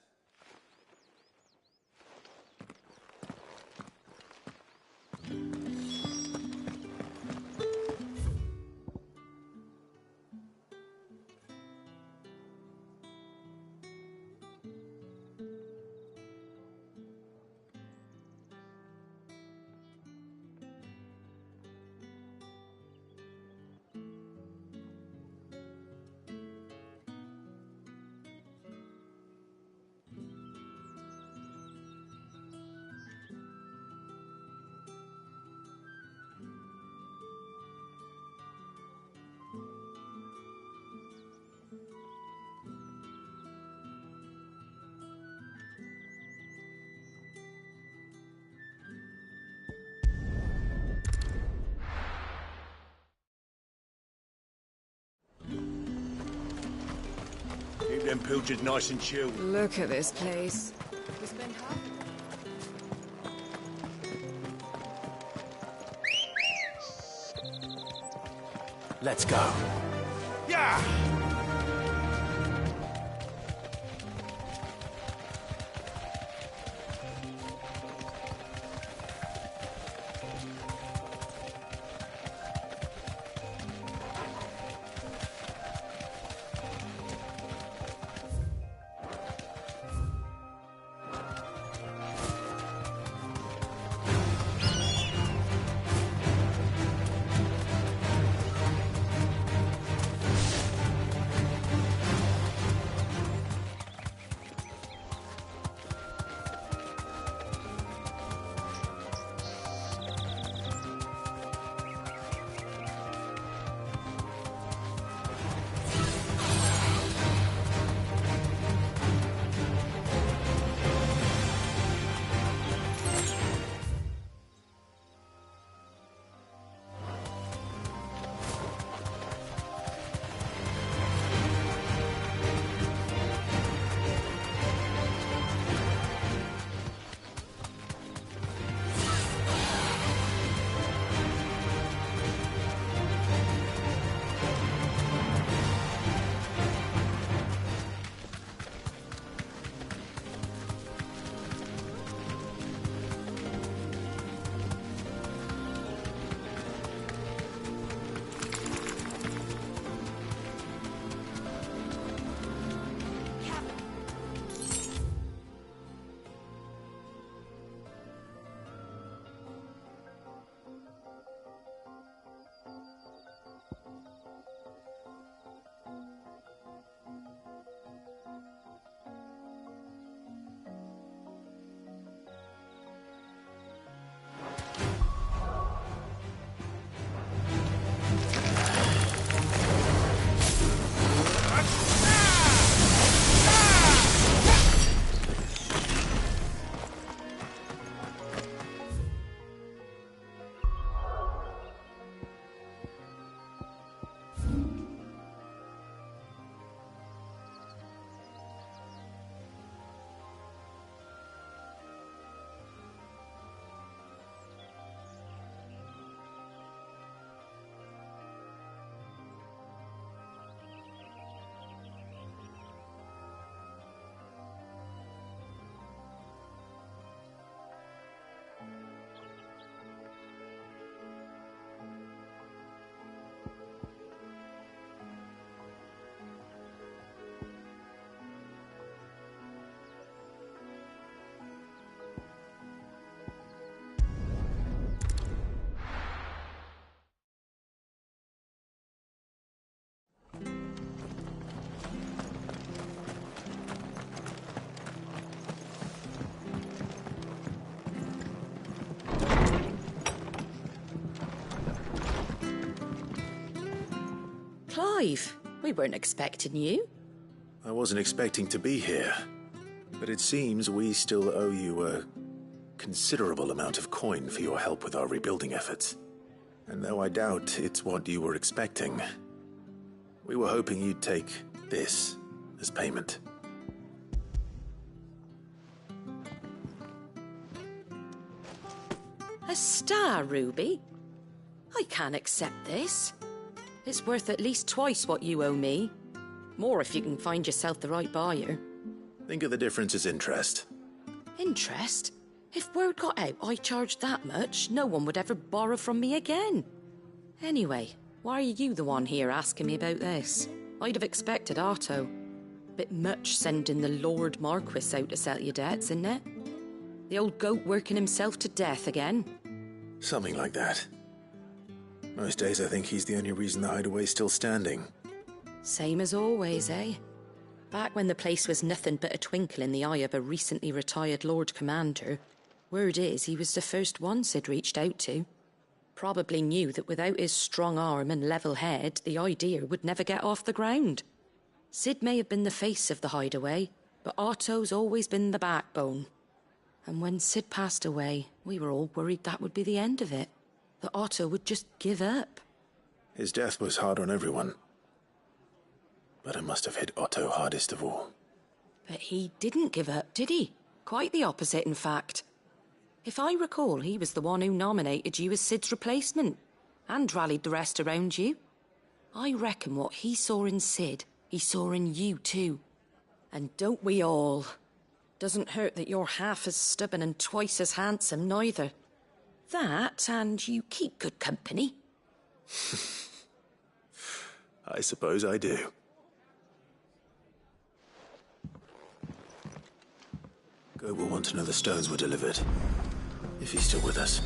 S: Keep them pilchards nice and chilled.
O: Look at this place. We spent half...
B: Let's go.
S: Yeah!
G: Clive, we weren't expecting you.
B: I wasn't expecting to be here, but it seems we still owe you a considerable amount of coin for your help with our rebuilding efforts. And though I doubt it's what you were expecting, we were hoping you'd take this as payment.
G: A star ruby? I can't accept this. It's worth at least twice what you owe me. More if you can find yourself the right buyer.
B: Think of the difference as interest.
G: Interest? If word got out I charged that much, no one would ever borrow from me again. Anyway, why are you the one here asking me about this? I'd have expected Otto. Bit much sending the Lord Marquis out to settle your debts, isn't it? The old goat working himself to death again?
B: Something like that. Most days I think he's the only reason the hideaway's still standing.
G: Same as always, eh? Back when the place was nothing but a twinkle in the eye of a recently retired Lord Commander, word is he was the first one Sid reached out to. Probably knew that without his strong arm and level head, the idea would never get off the ground. Sid may have been the face of the hideaway, but Otto's always been the backbone. And when Sid passed away, we were all worried that would be the end of it. That Otto would just give up.
B: His death was hard on everyone. But it must have hit Otto hardest of all.
G: But he didn't give up, did he? Quite the opposite, in fact. If I recall, he was the one who nominated you as Sid's replacement, and rallied the rest around you. I reckon what he saw in Sid, he saw in you too. And don't we all? Doesn't hurt that you're half as stubborn and twice as handsome, neither. That, and you keep good company.
B: I suppose I do. Goat will want to know the stones were delivered, if he's still with us.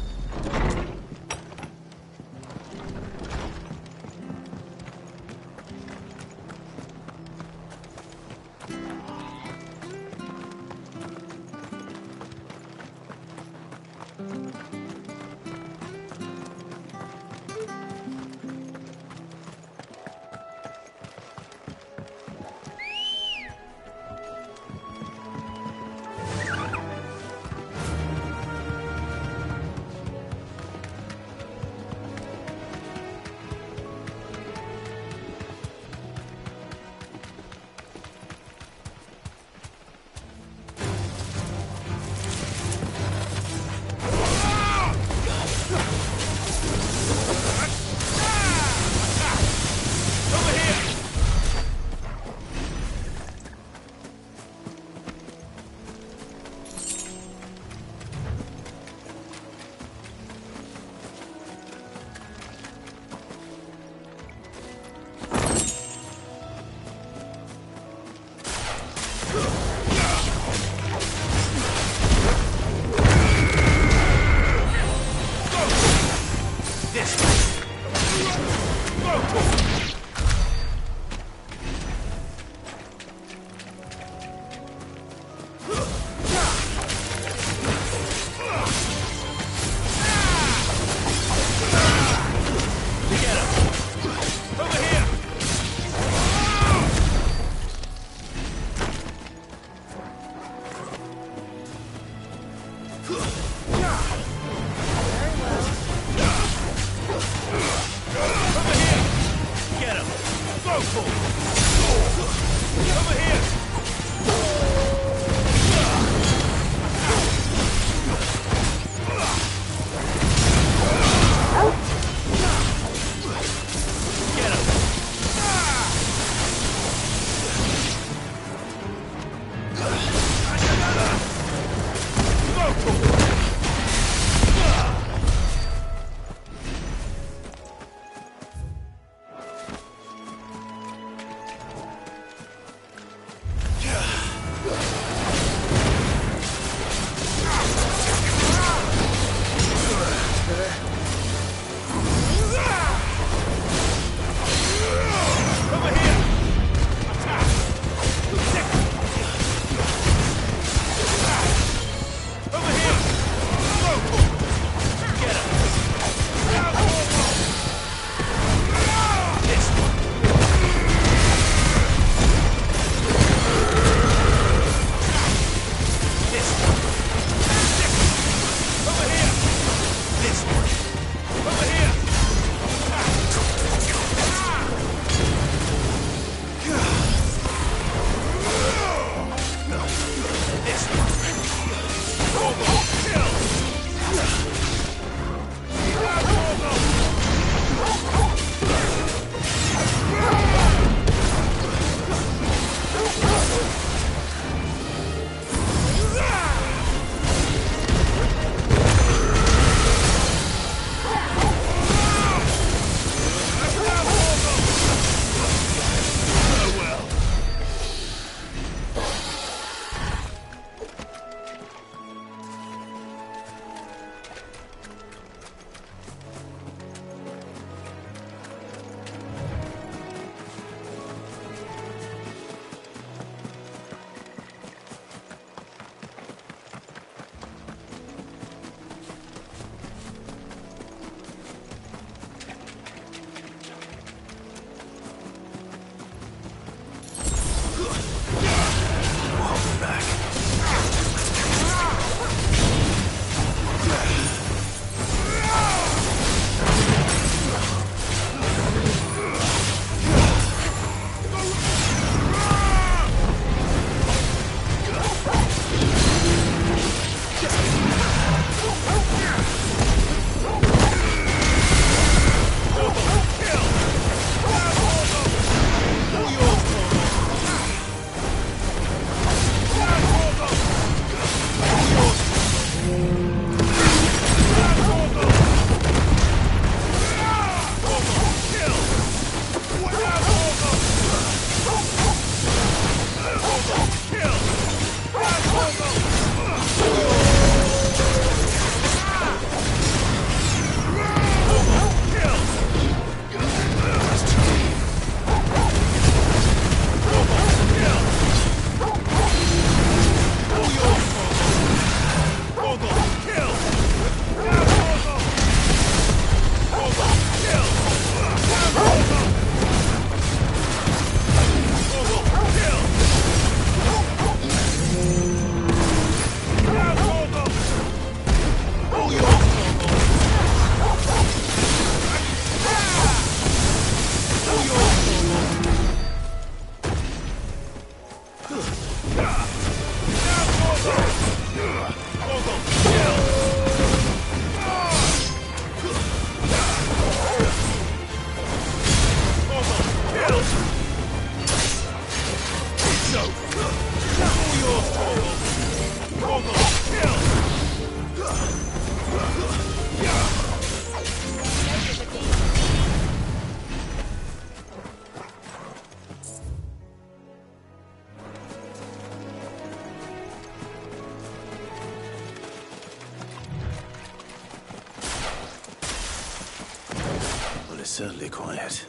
B: certainly quiet.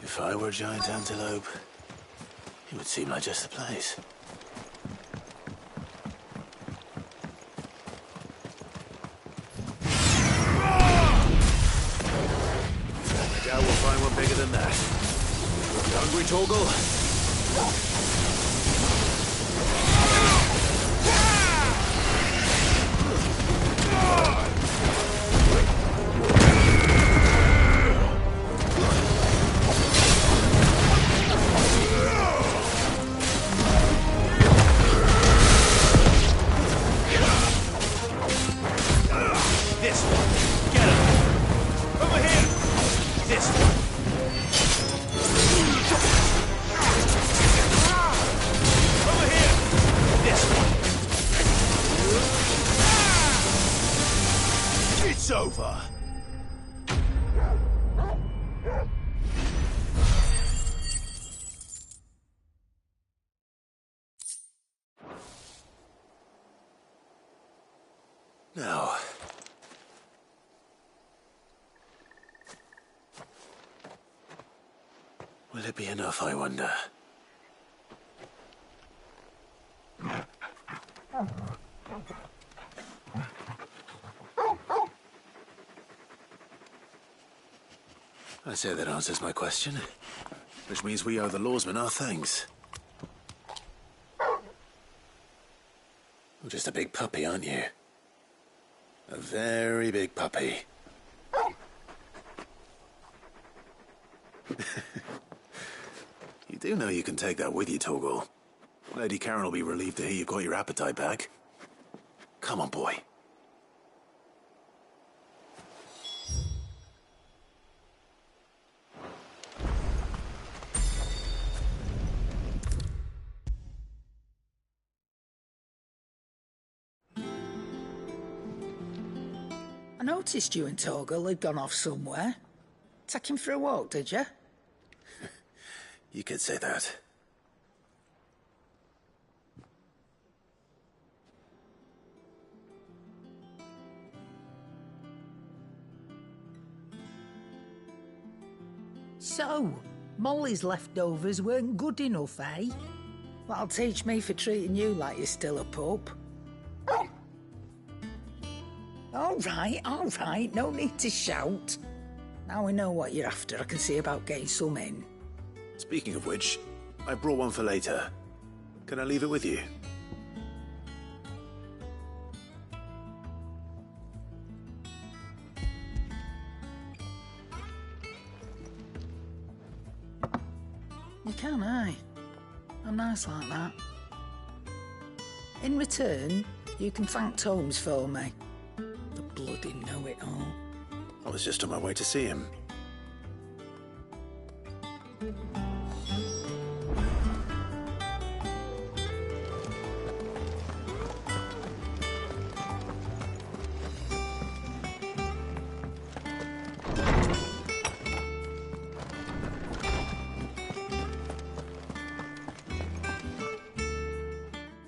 B: If I were a giant antelope, it would seem like just the place. I doubt we'll find one bigger than that. You hungry, Torgal?
S: This one. Get him. Over here. This one. Over here. This one. It's over.
B: Now, will it be enough, I wonder? I say that answers my question, which means we owe the lawsmen our thanks. You're just a big puppy, aren't you? A very big puppy. You do know you can take that with you, Torgal. Lady Karen will be relieved to hear you've got your appetite back. Come on, boy.
A: I noticed you and Torgal had gone off somewhere. Take him for a walk, did you?
B: You could say that.
A: So, Molly's leftovers weren't good enough, eh? That'll teach me for treating you like you're still a pup. All right, no need to shout. Now we know what you're after, I can see about getting some in.
B: Speaking of which, I brought one for later. Can I leave it with you?
A: You can, aye. I'm nice like that. In return, you can thank Tomes for me. The bloody know-it-all.
B: I was just on my way to see him.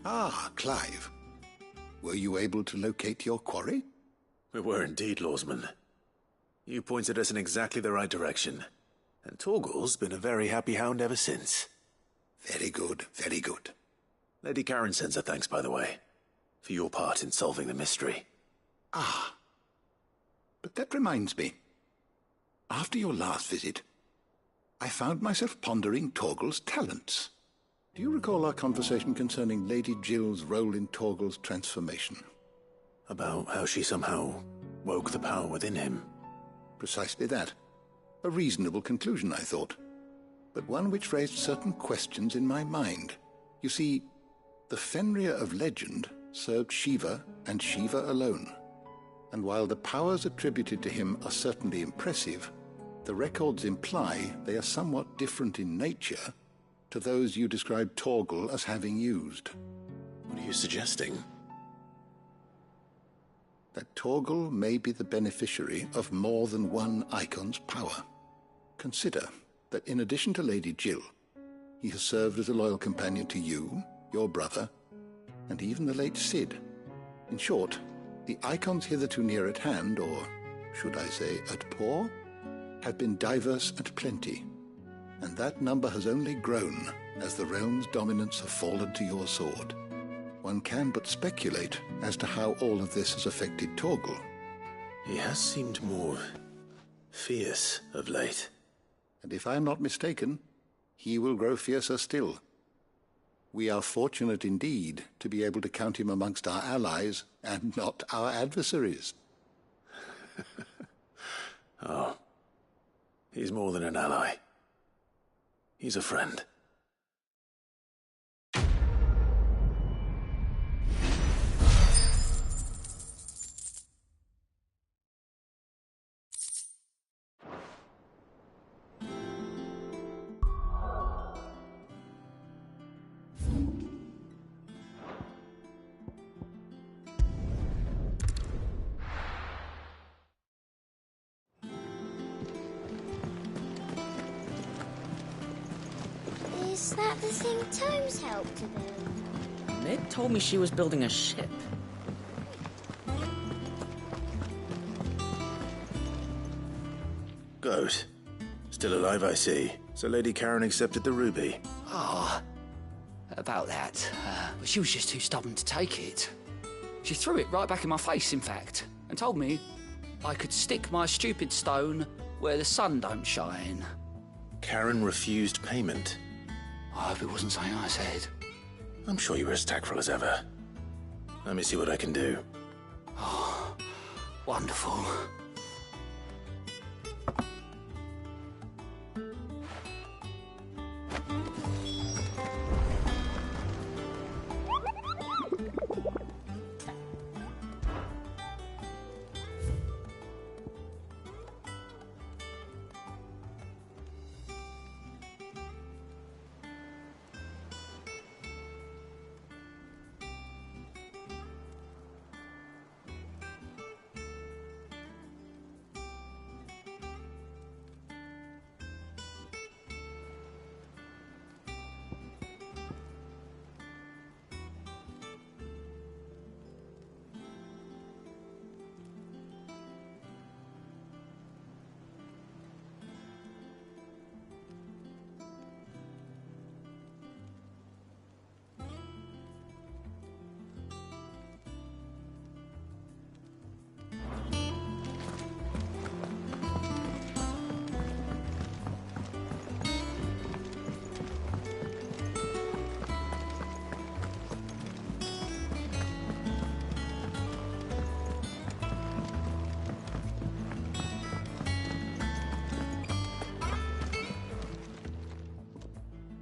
C: Ah, Clive. Were you able to locate your quarry?
B: We were indeed, Lawsman. You pointed us in exactly the right direction. And Torgal's been a very happy hound ever since.
C: Very good, very good.
B: Lady Karen sends her thanks, by the way, for your part in solving the mystery.
C: Ah. But that reminds me. After your last visit, I found myself pondering Torgal's talents. Do you recall our conversation concerning Lady Jill's role in Torgal's transformation?
B: About how she somehow woke the power within him.
C: Precisely that. A reasonable conclusion, I thought, but one which raised certain questions in my mind. You see, the Fenrir of legend served Shiva and Shiva alone. And while the powers attributed to him are certainly impressive, the records imply they are somewhat different in nature to those you described Torgal as having used.
B: What are you suggesting?
C: That Torgal may be the beneficiary of more than one icon's power. Consider that in addition to Lady Jill, he has served as a loyal companion to you, your brother, and even the late Cid. In short, the icons hitherto near at hand, or should I say at paw, have been diverse and plenty, and that number has only grown as the realm's dominance have fallen to your sword. One can but speculate as to how all of this has affected Torgal.
B: He has seemed more fierce of late.
C: And if I am not mistaken, he will grow fiercer still. We are fortunate indeed to be able to count him amongst our allies and not our adversaries.
B: Oh, he's more than an ally. He's a friend.
F: Is that the thing Tomes helped to build?
T: Mid told me she was building a ship.
B: Goat. Still alive, I see. So Lady Karen accepted the ruby.
U: Ah, about that. But she was just too stubborn to take it. She threw it right back in my face, in fact, and told me I could stick my stupid stone where the sun don't shine.
B: Karen refused payment.
U: I hope it wasn't something I said.
B: I'm sure you were as tactful as ever. Let me see what I can do.
U: Oh, wonderful.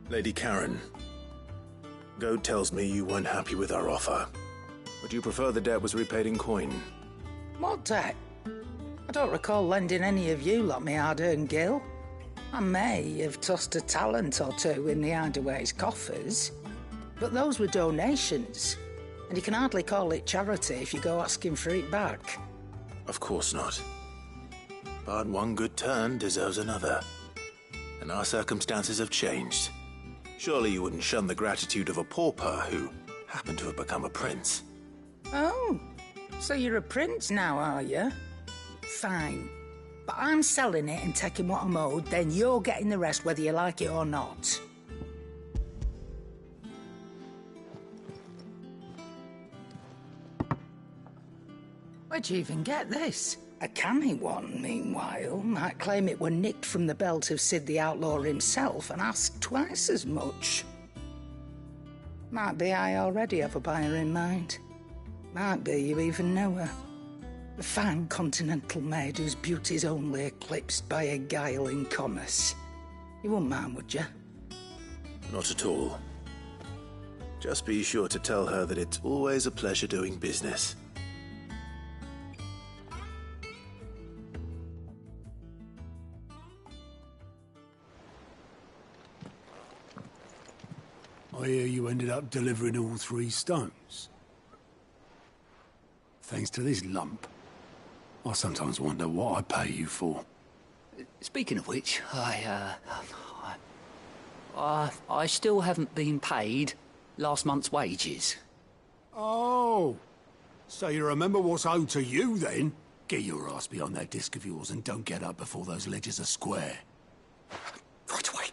B: Lady Karen, Goad tells me you weren't happy with our offer. Would you prefer the debt was repaid in coin?
A: What debt? I don't recall lending any of you lot me hard-earned gil. I may have tossed a talent or two in the Hideaway's coffers, but those were donations, and you can hardly call it charity if you go asking for it back.
B: Of course not. But one good turn deserves another. And our circumstances have changed. Surely you wouldn't shun the gratitude of a pauper who happened to have become a prince.
A: Oh, so you're a prince now, are you? Fine. But I'm selling it and taking what I'm owed, then you're getting the rest whether you like it or not. Where'd you even get this? A canny one, meanwhile, might claim it were nicked from the belt of Sid the Outlaw himself and ask twice as much. Might be I already have a buyer in mind. Might be you even know her. A fine continental maid whose beauty's only eclipsed by a guile in commerce. You wouldn't mind, would you?
B: Not at all. Just be sure to tell her that it's always a pleasure doing business.
H: I hear you ended up delivering all 3 stones. Thanks to this lump. I sometimes wonder what I pay you for.
U: Speaking of which, I still haven't been paid last month's wages.
H: Oh, so you remember what's owed to you then? Get your ass beyond that disc of yours and don't get up before those ledges are square.
P: Right away.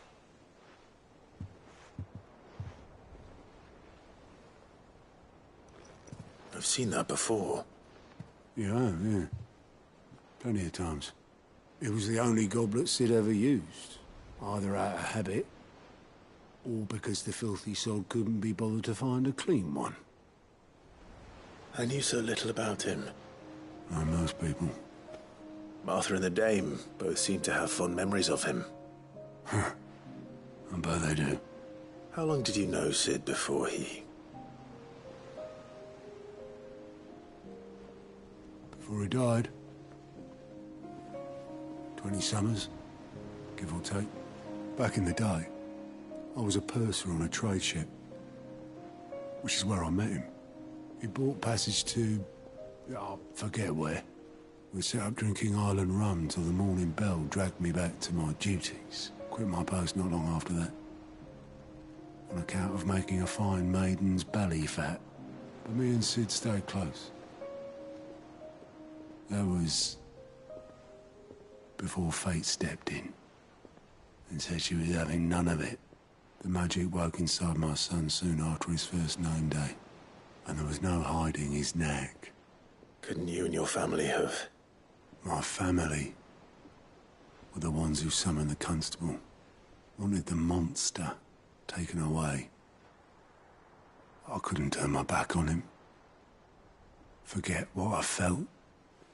B: I've seen that before.
H: Yeah, yeah. Plenty of times. It was the only goblet Sid ever used. Either out of habit, or because the filthy sod couldn't be bothered to find a clean one.
B: I knew so little about him.
H: Like most people.
B: Martha and the Dame both seem to have fond memories of him.
H: Huh. I bet they do.
B: How long did you know Sid before he...
H: Before he died? 20 summers, give or take. Back in the day, I was a purser on a trade ship, which is where I met him. He bought passage to... I forget where. We set up drinking island rum till the morning bell dragged me back to my duties. Quit my post not long after that. On account of making a fine maiden's belly fat. But me and Sid stayed close. That was... before fate stepped in and said she was having none of it. The magic woke inside my son soon after his first name day, and there was no hiding his knack.
B: Couldn't you and your family have...
H: My family were the ones who summoned the constable, wanted the monster taken away. I couldn't turn my back on him, forget what I felt,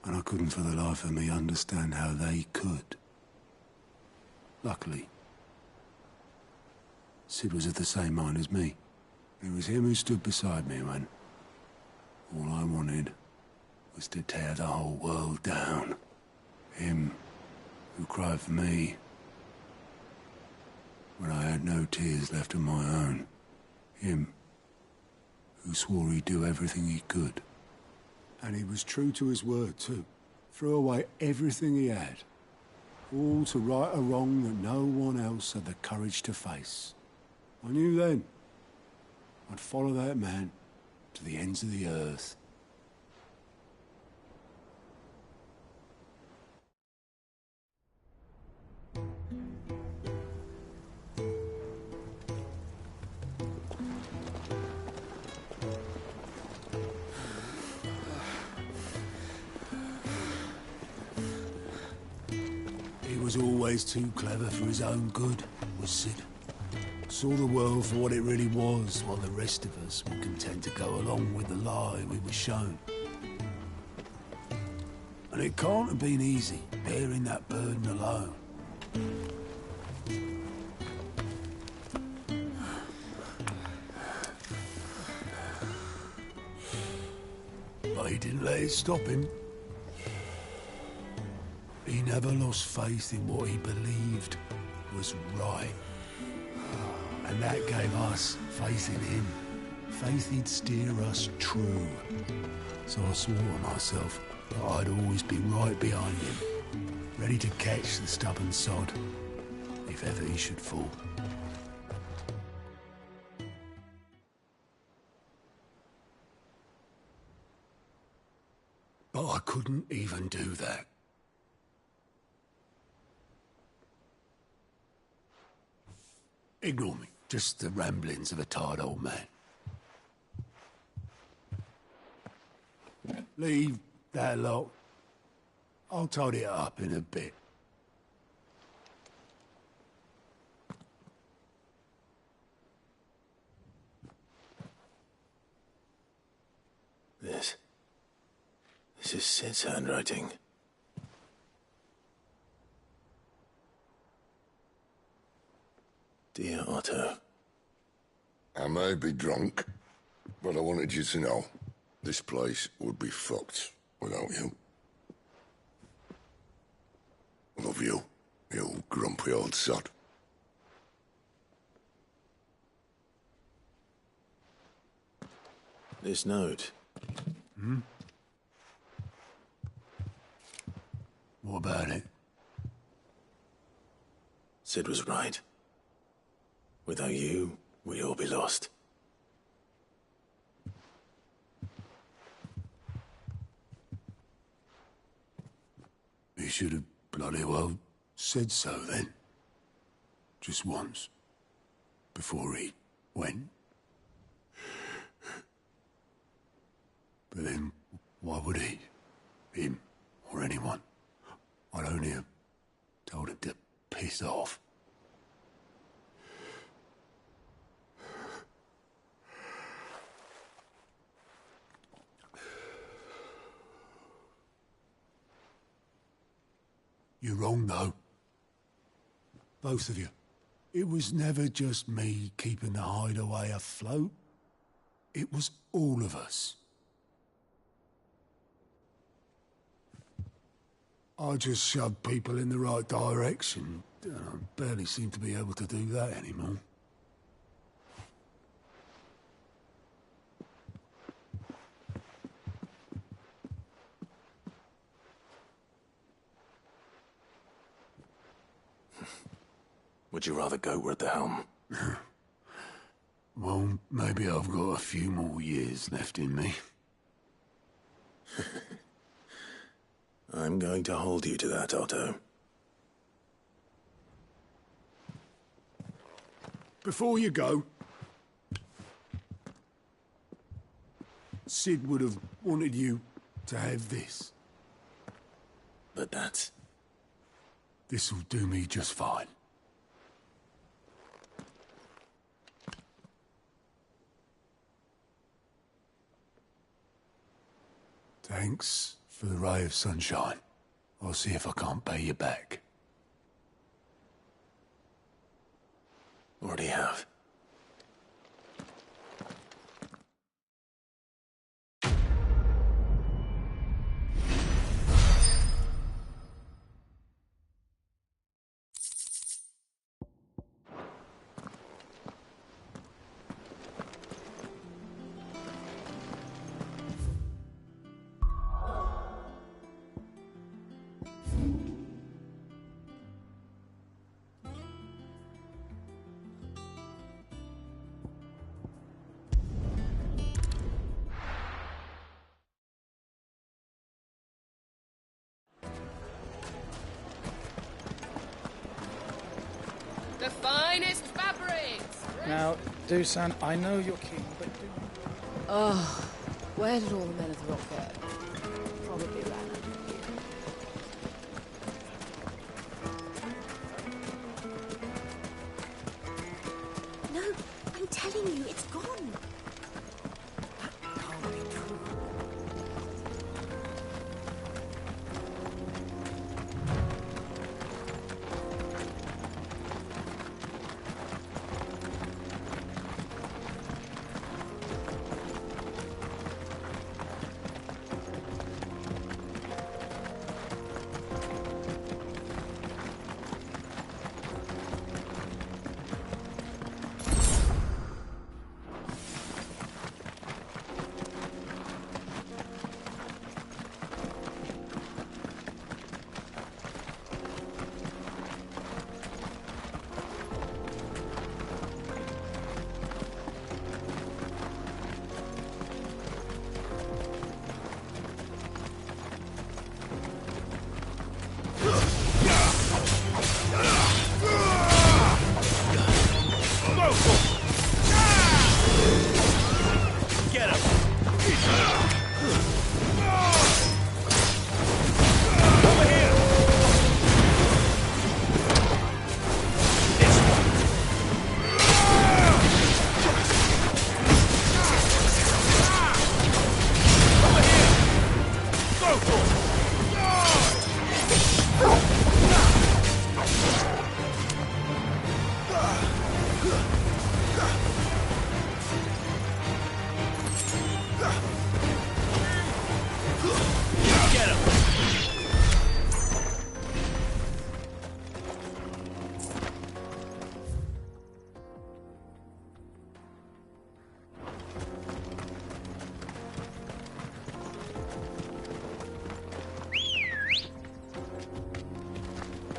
H: and I couldn't for the life of me understand how they could. Luckily, Sid was of the same mind as me. It was him who stood beside me when all I wanted was to tear the whole world down. Him who cried for me when I had no tears left of my own. Him who swore he'd do everything he could. And he was true to his word, too. Threw away everything he had. All to right a wrong that no one else had the courage to face. I knew then I'd follow that man to the ends of the earth. He was always too clever for his own good, was Sid. Saw the world for what it really was, while the rest of us were content to go along with the lie we were shown. And it can't have been easy, bearing that burden alone. But he didn't let it stop him. He never lost faith in what he believed was right. And that gave us faith in him. Faith he'd steer us true. So I swore to myself that I'd always be right behind him, ready to catch the stubborn sod, if ever he should fall. But I couldn't even do that. Ignore me. Just the ramblings of a tired old man. Leave that lot. I'll tidy it up in a bit.
B: This is Sid's handwriting. Dear Otto.
D: I may be drunk, but I wanted you to know this place would be fucked without you. I love you, you grumpy old sod.
B: This note.
H: Hmm? What about it?
B: Sid was right. Without you, we'd all be lost.
H: should have bloody well said so then. Just once. Before he went. But then, why would he? Him, or anyone? I'd only have told him to piss off. You're wrong, though. Both of you. It was never just me keeping the hideaway afloat. It was all of us. I just shoved people in the right direction. I barely seem to be able to do that anymore.
B: Would you rather go at the helm?
H: Well, maybe I've got a few more years left in me.
B: I'm going to hold you to that, Otto.
H: Before you go, Sid would have wanted you to have this.
B: But that's...
H: This'll do me just fine. Thanks for the ray of sunshine. I'll see if I can't pay you back.
B: Already have.
O: The finest fabrics!
I: Now, Dusan, I know you're king, but do...
J: Oh, where did all the men of the rock go? Probably ran out of gear.
F: No, I'm telling you, it's gone.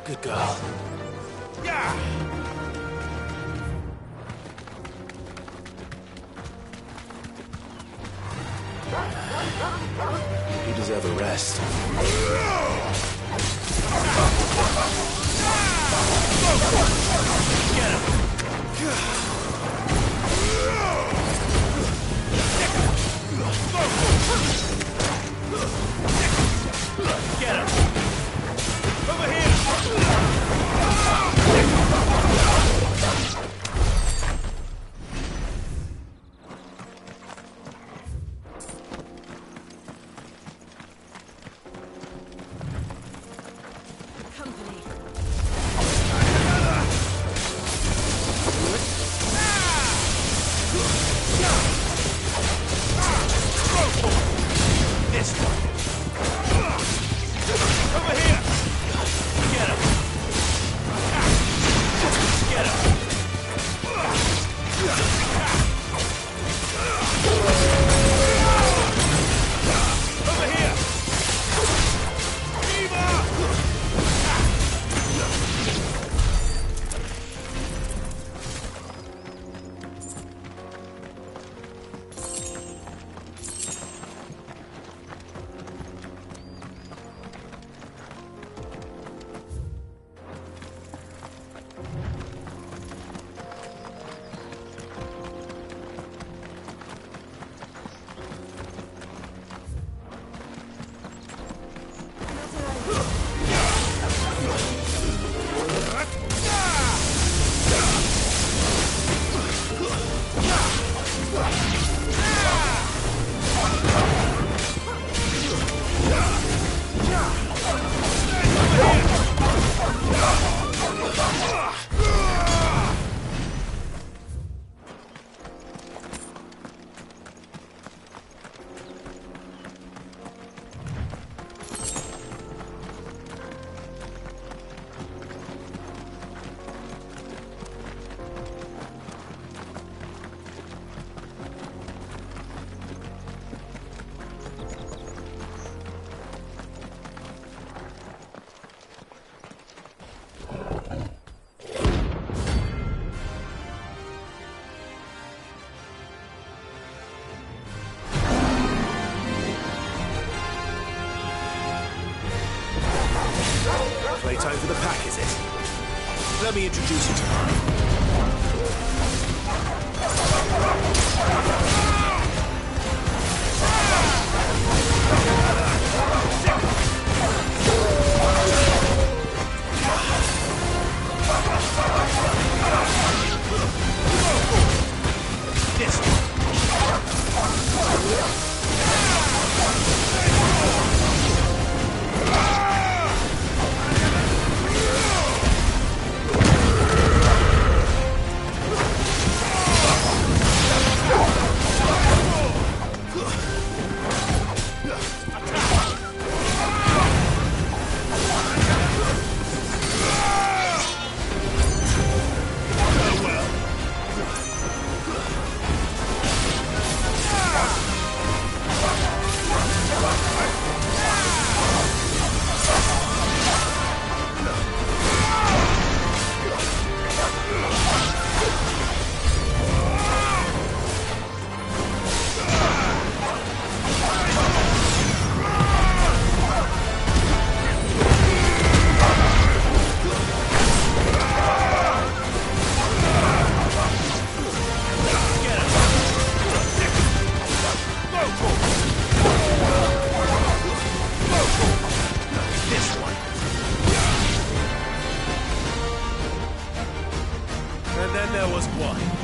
B: Good girl.
S: Yeah!
B: You deserve a rest. Let me introduce you to her. And then there was one.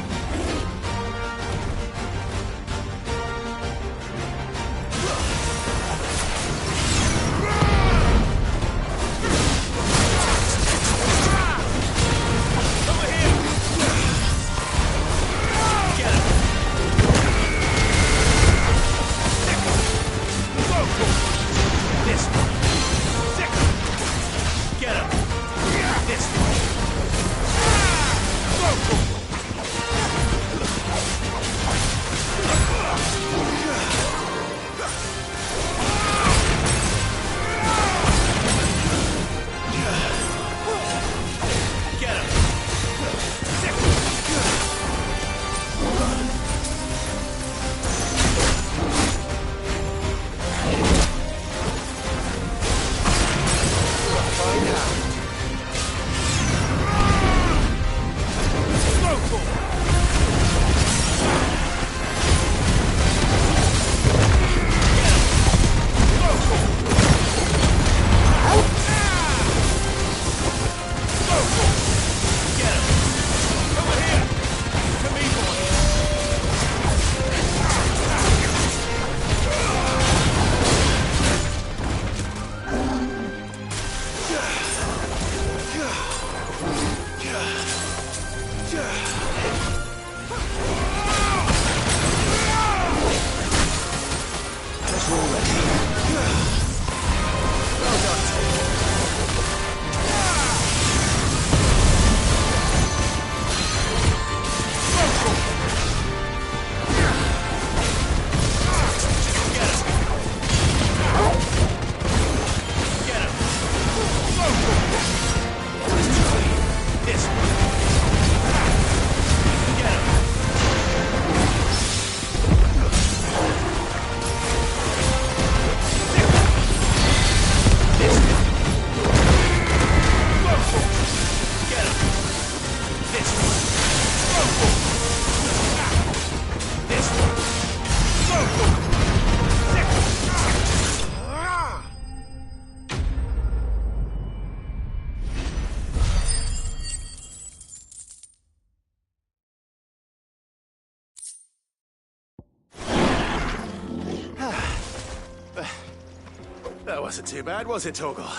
B: That wasn't too bad, was it, Torgal?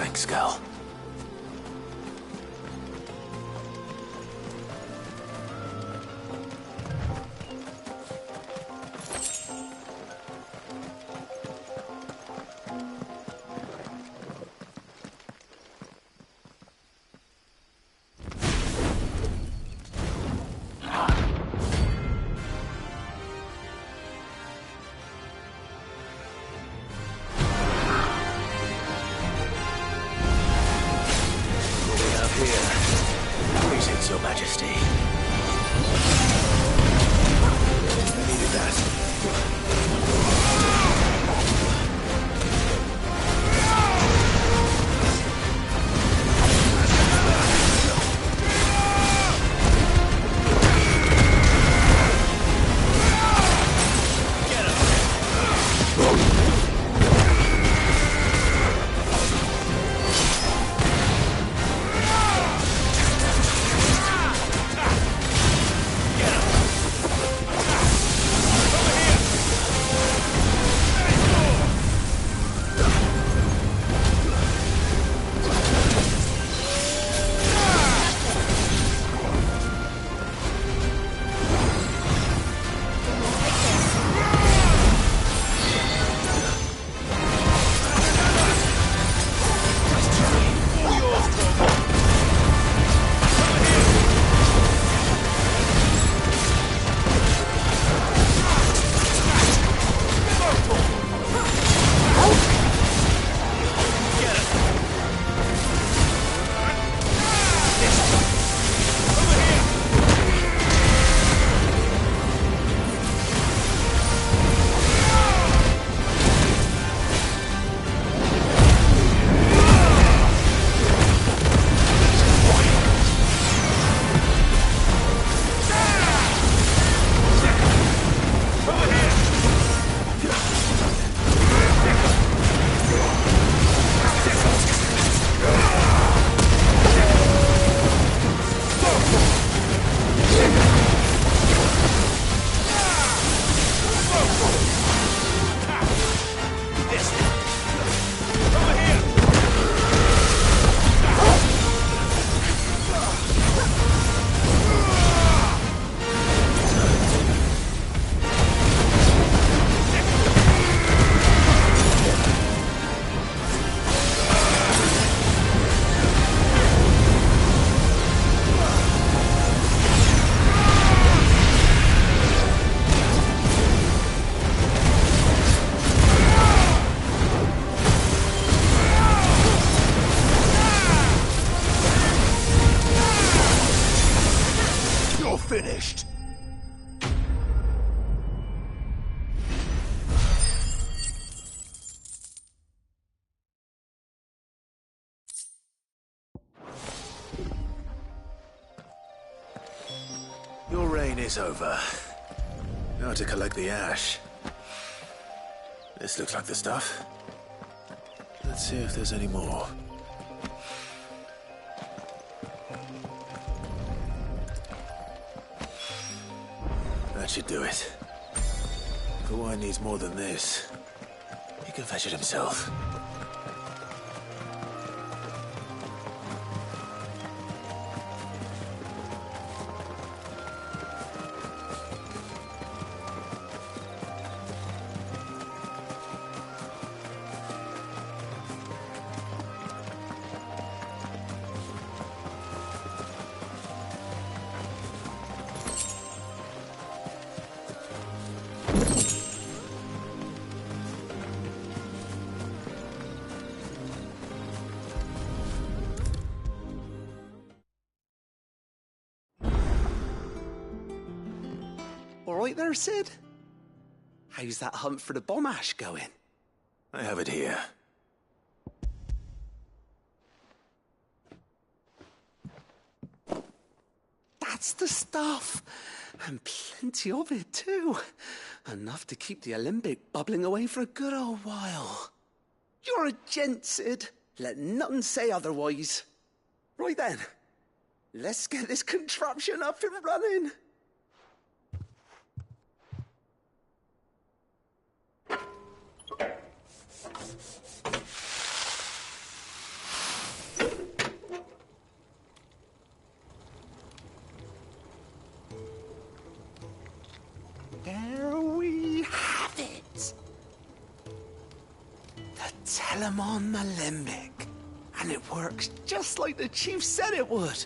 B: Thanks, Gal. Greetings, Your Majesty. I needed that. Finished. Your reign is over. Now to collect the ash. This looks like the stuff. Let's see if there's any more. That should do it. If the wine needs more than this, he can fetch it himself.
E: All right there, Sid? How's that hunt for the bomb ash going?
B: I have it here.
E: That's the stuff. And plenty of it, too. Enough to keep the Olympic bubbling away for a good old while. You're a gent, Sid. Let none say otherwise. Right then, let's get this contraption up and running. there we have it. The Telemon Alembic. And it works just like the chief said it would.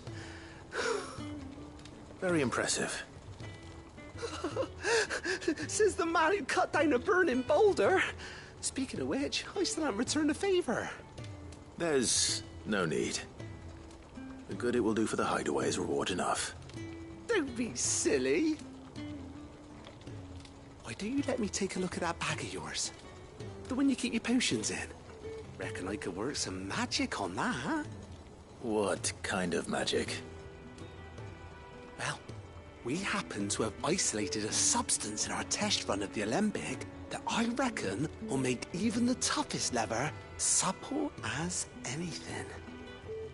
B: Very impressive.
E: Says the man who cut down a burning boulder. Speaking of which, I still haven't returned the favor.
B: There's no need. The good it will do for the hideaway is reward enough.
E: Don't be silly. Why don't you let me take a look at that bag of yours? The one you keep your potions in. Reckon I could work some magic on that.
B: What kind of magic?
E: Well, we happen to have isolated a substance in our test run of the Alembic that I reckon will make even the toughest leather supple as anything.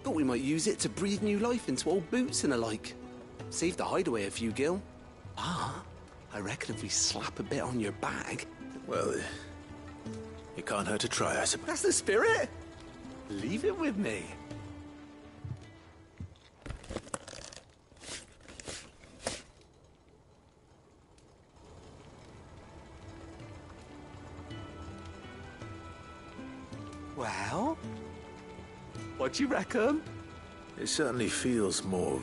E: Thought we might use it to breathe new life into old boots and the like. Save the hideaway a few gil. Ah, I reckon if we slap a bit on your bag...
B: Well, it can't hurt to try, I suppose.
E: That's the spirit! Leave it with me. Well, what do you reckon?
B: It certainly feels more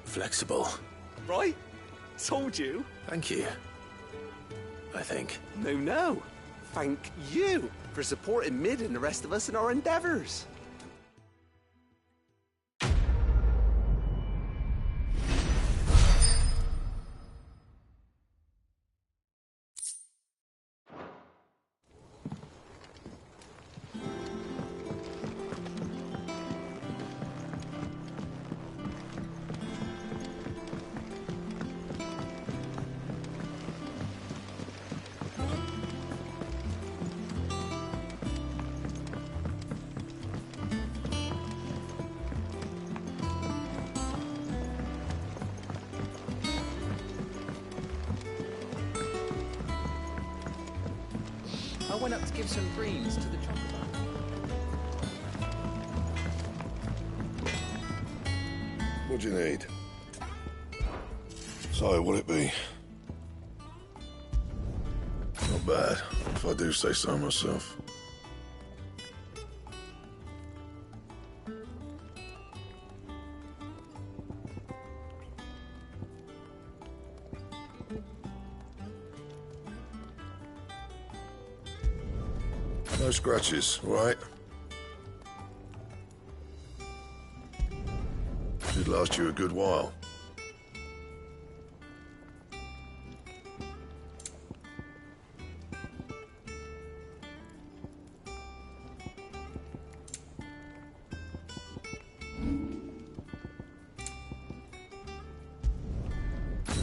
B: flexible.
E: Right? Told you.
B: Thank you. I think.
E: No. Thank you for supporting Mid and the rest of us in our endeavors.
L: I went up to give some greens to the chocobo.
D: What do you need? So, what'll it be? Not bad, if I do say so myself. No scratches, all right? Should last you a good while.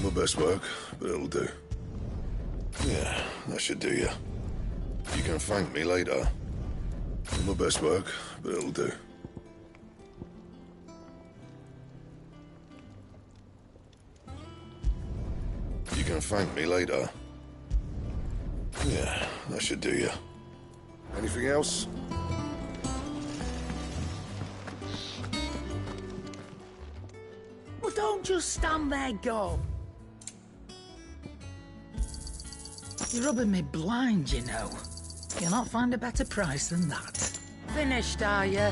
D: My best work, but it'll do. Yeah, that should do you. You can thank me later. My best work, but it'll do. You can thank me later. Yeah, that should do you. Anything else?
A: Well, don't just stand there, go. You're rubbing me blind, you know. You'll not find a better price than that. Finished, are you?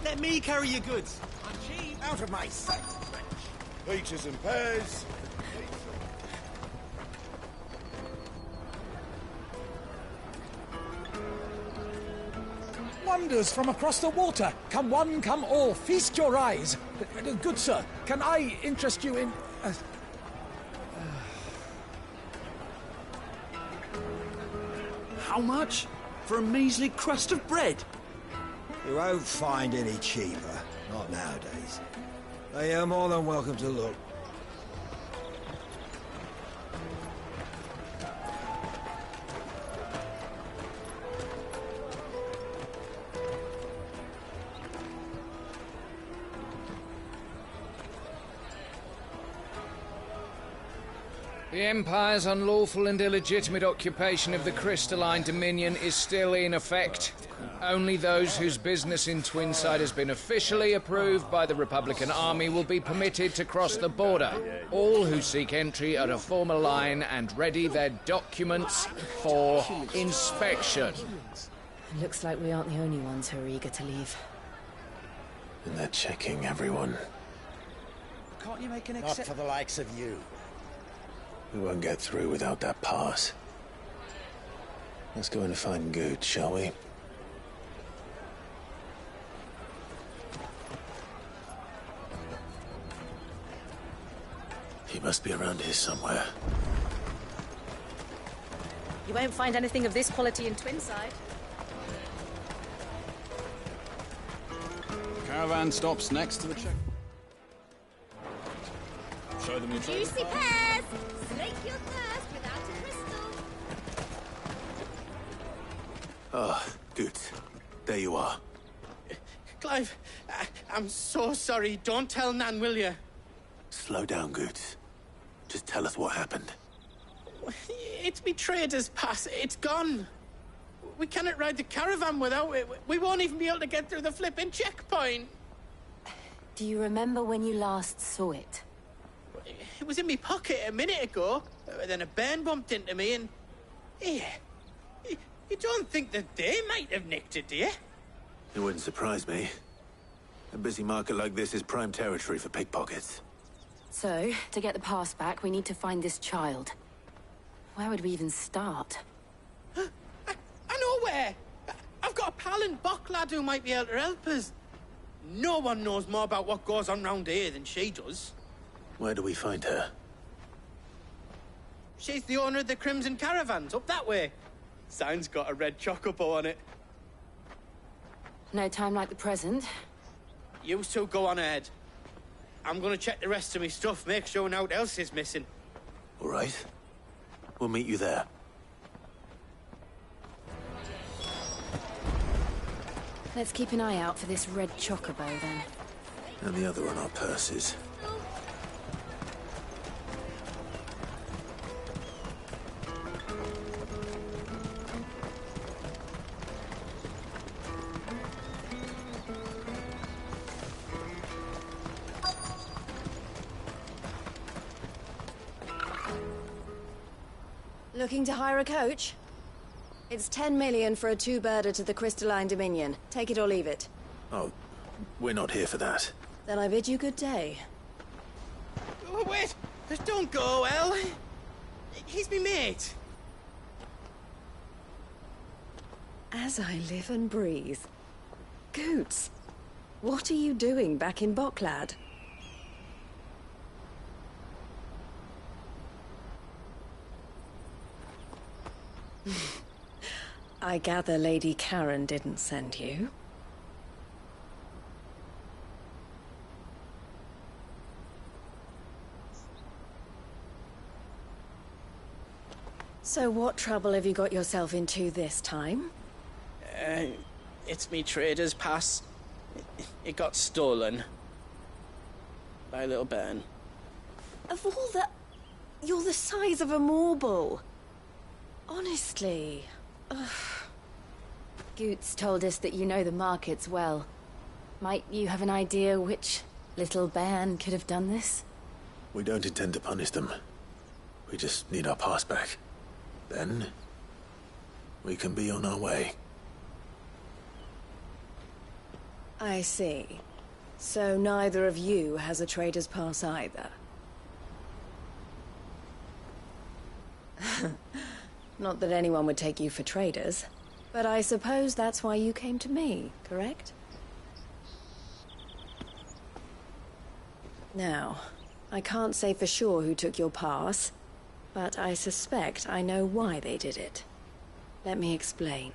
M: Let me carry your goods.
K: I'm cheap. Out of my sight.
D: Peaches and pears.
V: Wonders from across the water. Come one, come all. Feast your eyes. Good sir, can I interest you in...
M: How much? for a measly crust of bread.
N: You won't find any cheaper. Not nowadays. But you're more than welcome to look.
Q: The Empire's unlawful and illegitimate occupation of the crystalline dominion is still in effect. Only those whose business in Twinside has been officially approved by the Republican Army will be permitted to cross the border. All who seek entry are to form a line and ready their documents for inspection.
J: Looks like we aren't the only ones who are eager to leave.
B: And they're checking everyone.
M: Can't you make an
K: Not for the likes of you.
B: We won't get through without that pass. Let's go and find Good, shall we? He must be around here somewhere.
W: You won't find anything of this quality in Twinside.
L: Caravan stops next to the check. Show them your trade.
F: Juicy pears! Slake your thirst without a crystal.
B: Ah, Good. There you are.
X: Clive, I'm so sorry. Don't tell Nan, will you?
B: Slow down, Good. Just tell us what happened.
X: It's me trader's pass. It's gone. We cannot ride the caravan without it. We won't even be able to get through the flipping checkpoint.
J: Do you remember when you last saw it?
X: It was in my pocket a minute ago. Then a bairn bumped into me and... Yeah. You don't think that they might have nicked it, do you?
B: It wouldn't surprise me. A busy market like this is prime territory for pickpockets.
J: So, to get the pass back, we need to find this child. Where would we even start?
X: I know where! I've got a pal in Bock lad who might be able to help us. No one knows more about what goes on round here than she does.
B: Where do we find her?
X: She's the owner of the Crimson Caravans, up that way. Sign's got a red chocobo on it.
J: No time like the present.
X: You two go on ahead. I'm gonna check the rest of my stuff, make sure naught else is missing.
B: All right. We'll meet you there.
J: Let's keep an eye out for this red chocobo, then.
B: And the other on our purses.
O: Looking to hire a coach? It's 10 million for a two-birder to the Crystalline Dominion. Take it or leave it.
B: Oh, we're not here for that.
O: Then I bid you good day.
X: Oh, wait! Don't go, El. He's me mate.
O: As I live and breathe. Goots, what are you doing back in Bocklad? I gather Lady Karen didn't send you. So what trouble have you got yourself into this time?
X: It's me trader's pass. It got stolen. By a little bairn.
O: Of all the... You're the size of a marble. Honestly. Ugh.
J: Goots told us that you know the markets well. Might you have an idea which little bairn could have done this?
B: We don't intend to punish them. We just need our pass back. Then, we can be on our way.
O: I see. So neither of you has a trader's pass either. Not that anyone would take you for traders, but I suppose that's why you came to me, correct? Now, I can't say for sure who took your pass, but I suspect I know why they did it. Let me explain.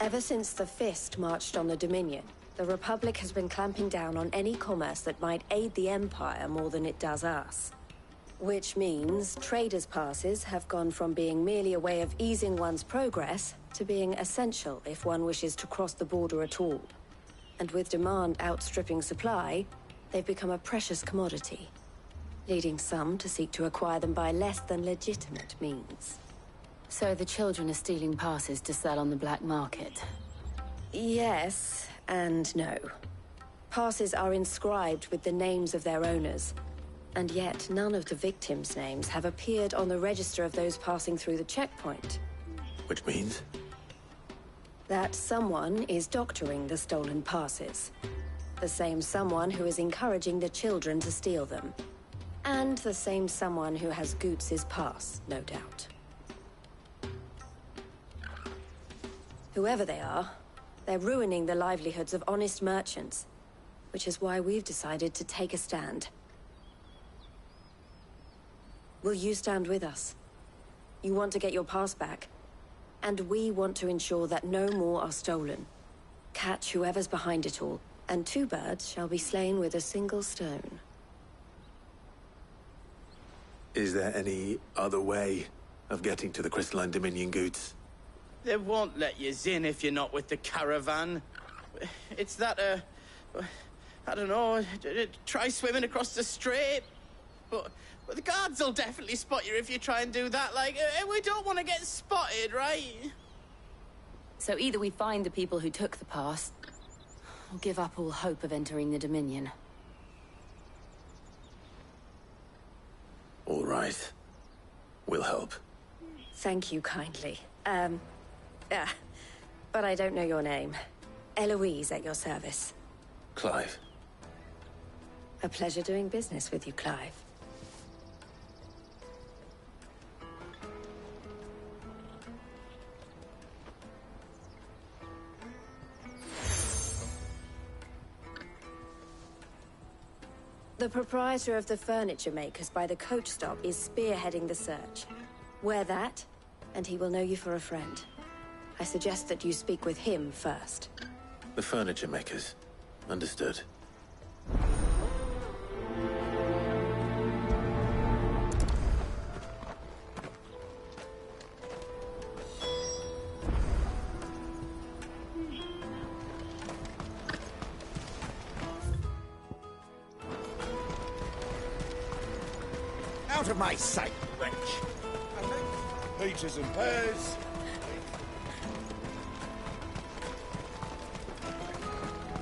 C: Ever since the Fist marched on the Dominion, the Republic has been clamping down on any commerce that might aid the Empire more than it does us. Which means traders' passes have gone from being merely a way of easing one's progress to being essential if one wishes to cross the border at all. And with demand outstripping supply, they've become a precious commodity, leading some to seek to acquire them by less than legitimate means.
J: So the children are stealing passes to sell on the black market?
C: Yes, and no. Passes are inscribed with the names of their owners, and yet none of the victims' names have appeared on the register of those passing through the checkpoint.
B: Which means?
C: That someone is doctoring the stolen passes. The same someone who is encouraging the children to steal them. And the same someone who has Goots's pass, no doubt. Whoever they are, they're ruining the livelihoods of honest merchants, which is why we've decided to take a stand. Will you stand with us? You want to get your pass back, and we want to ensure that no more are stolen. Catch whoever's behind it all, and 2 birds shall be slain with a single stone.
B: Is there any other way of getting to the Crystalline Dominion goods?
X: They won't let you in if you're not with the caravan. It's that, I don't know, try swimming across the strait. But the guards will definitely spot you if you try and do that. Like, we don't want to get spotted, right?
J: So either we find the people who took the pass, or give up all hope of entering the Dominion.
B: All right. We'll help.
C: Thank you kindly. But I don't know your name. Eloise at your service.
B: Clive.
C: A pleasure doing business with you, Clive. The proprietor of the furniture makers by the coach stop is spearheading the search. Wear that, and he will know you for a friend. I suggest that you speak with him first.
B: The furniture makers. Understood.
P: Out of my sight, wretch! Peaches and pears.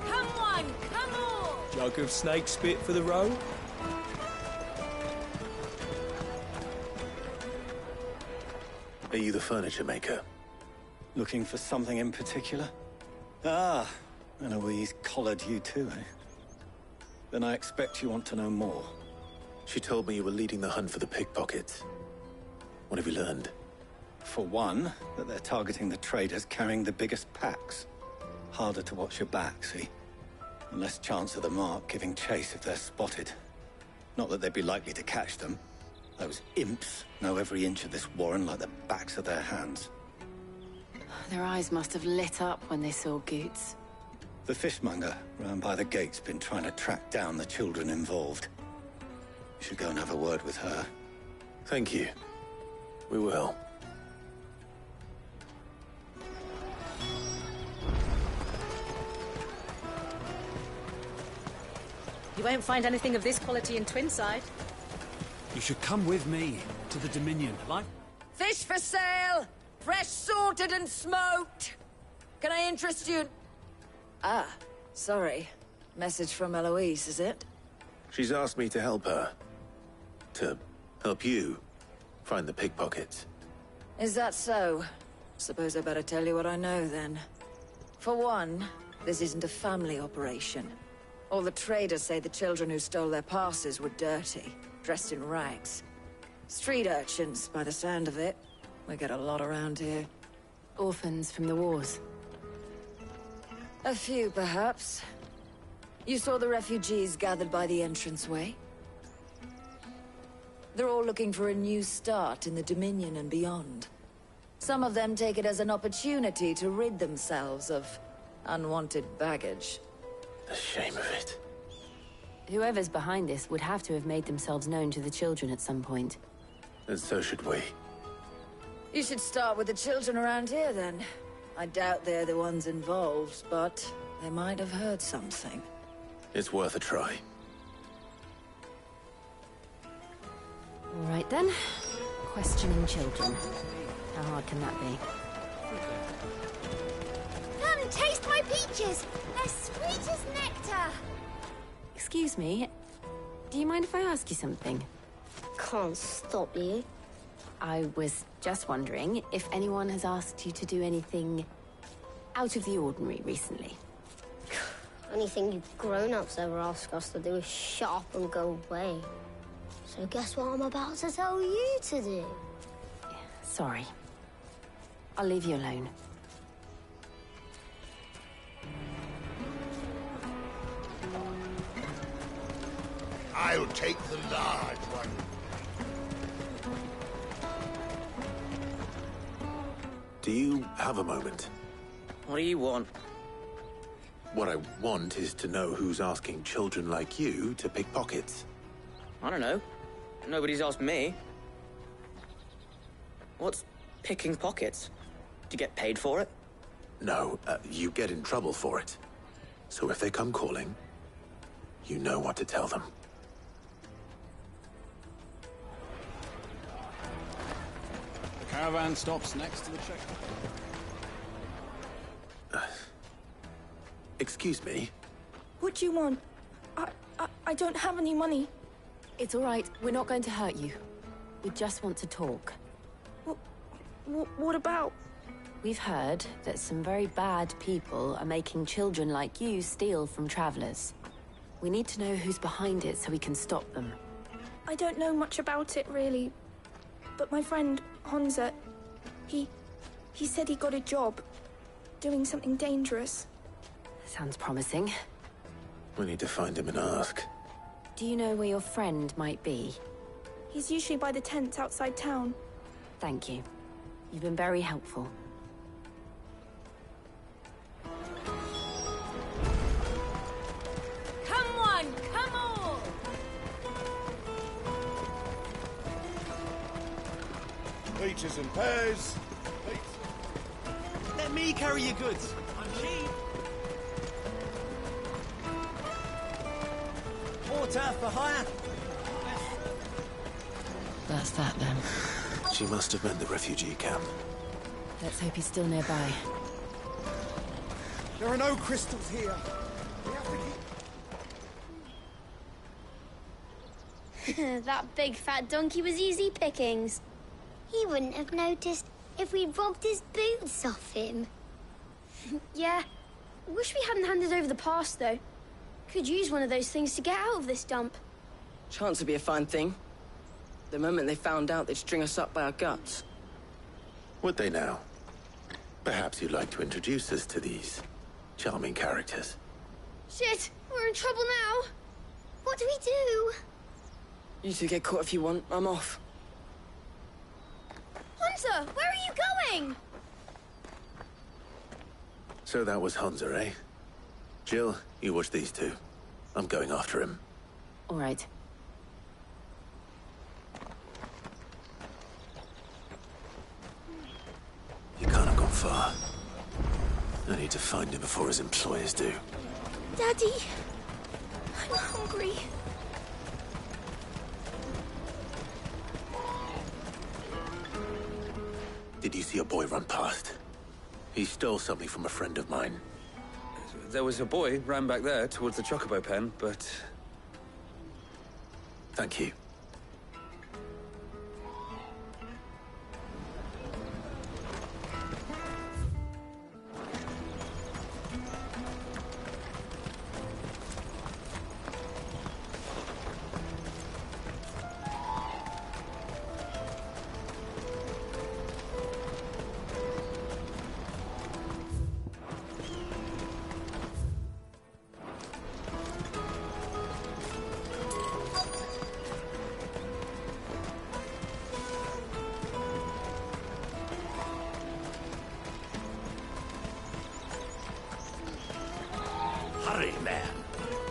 G: Come on, come on!
M: Jug of snake spit for the road?
B: Are you the furniture maker?
I: Looking for something in particular? Ah, Eloise collared you too, eh? Then I expect you want to know more.
B: She told me you were leading the hunt for the pickpockets. What have you learned?
I: For one, that they're targeting the traders carrying the biggest packs. Harder to watch your back, see? And less chance of the mark giving chase if they're spotted. Not that they'd be likely to catch them. Those imps know every inch of this warren like the backs of their hands.
J: Their eyes must have lit up when they saw Goots.
I: The fishmonger round by the gate's been trying to track down the children involved. You should go and have a word with her.
B: Thank you. We will.
W: You won't find anything of this quality in Twinside.
H: You should come with me to the Dominion, like...
G: Fish for sale! Fresh sorted and smoked! Can I interest you? Ah, sorry. Message from Eloise, is it?
B: She's asked me to help her. To help you find the pickpockets.
G: Is that so? Suppose I better tell you what I know, then. For one, this isn't a family operation. All the traders say the children who stole their passes were dirty, dressed in rags. Street urchins, by the sound of it. We get a lot around here.
J: Orphans from the wars.
G: A few, perhaps. You saw the refugees gathered by the entranceway? They're all looking for a new start in the Dominion and beyond. Some of them take it as an opportunity to rid themselves of unwanted baggage.
B: The shame of it.
J: Whoever's behind this would have to have made themselves known to the children at some point.
B: And so should we.
G: You should start with the children around here, then. I doubt they're the ones involved, but they might have heard something.
B: It's worth a try.
J: All right, then. Questioning children. How hard can that be?
F: Come, taste my peaches! They're sweet as nectar!
J: Excuse me, do you mind if I ask you something?
F: Can't stop you.
J: I was just wondering if anyone has asked you to do anything out of the ordinary recently.
F: Anything you grown-ups ever ask us to do is shut up and go away. So guess what I'm about to tell you to do?
J: Sorry. I'll leave you alone.
R: I'll take the large one.
B: Do you have a moment?
X: What do you want?
B: What I want is to know who's asking children like you to pick pockets.
X: I don't know. Nobody's asked me. What's picking pockets? Do you get paid for it?
B: No, you get in trouble for it. So if they come calling, you know what to tell them.
L: The caravan stops next to the checkpoint.
B: Excuse me?
S: What do you want? I don't have any money.
J: It's all right. We're not going to hurt you. We just want to talk.
S: What about?
J: We've heard that some very bad people are making children like you steal from travelers. We need to know who's behind it so we can stop them.
S: I don't know much about it, really. But my friend, Honza, he said he got a job doing something dangerous.
J: Sounds promising.
B: We need to find him and ask.
J: Do you know where your friend might be?
S: He's usually by the tents outside town.
J: Thank you. You've been very helpful.
F: Come on, come on!
R: Peaches and pears.
T: Let me carry your goods. I'm cheap. Water for hire.
J: That's that, then.
B: She must have meant the refugee camp.
J: Let's hope he's still nearby.
R: There are no crystals here.
F: That big fat donkey was easy pickings. He wouldn't have noticed if we robbed his boots off him.
U: Yeah. Wish we hadn't handed over the pass, though. Could use one of those things to get out of this dump.
X: Chance would be a fine thing. The moment they found out, they'd string us up by our guts.
B: Would they now? Perhaps you'd like to introduce us to these charming characters.
U: Shit! We're in trouble now!
F: What do we do?
X: You two get caught if you want. I'm off.
U: Hunter, where are you going?
B: So that was Hunza, eh? Jill, you watch these two. I'm going after him.
J: All right.
B: He can't have gone far. I need to find him before his employers do.
U: Daddy, I'm hungry.
B: Did you see a boy run past? He stole something from a friend of mine.
Y: There was a boy ran back there towards the chocobo pen, but...
B: Thank you.
R: Hurry, man.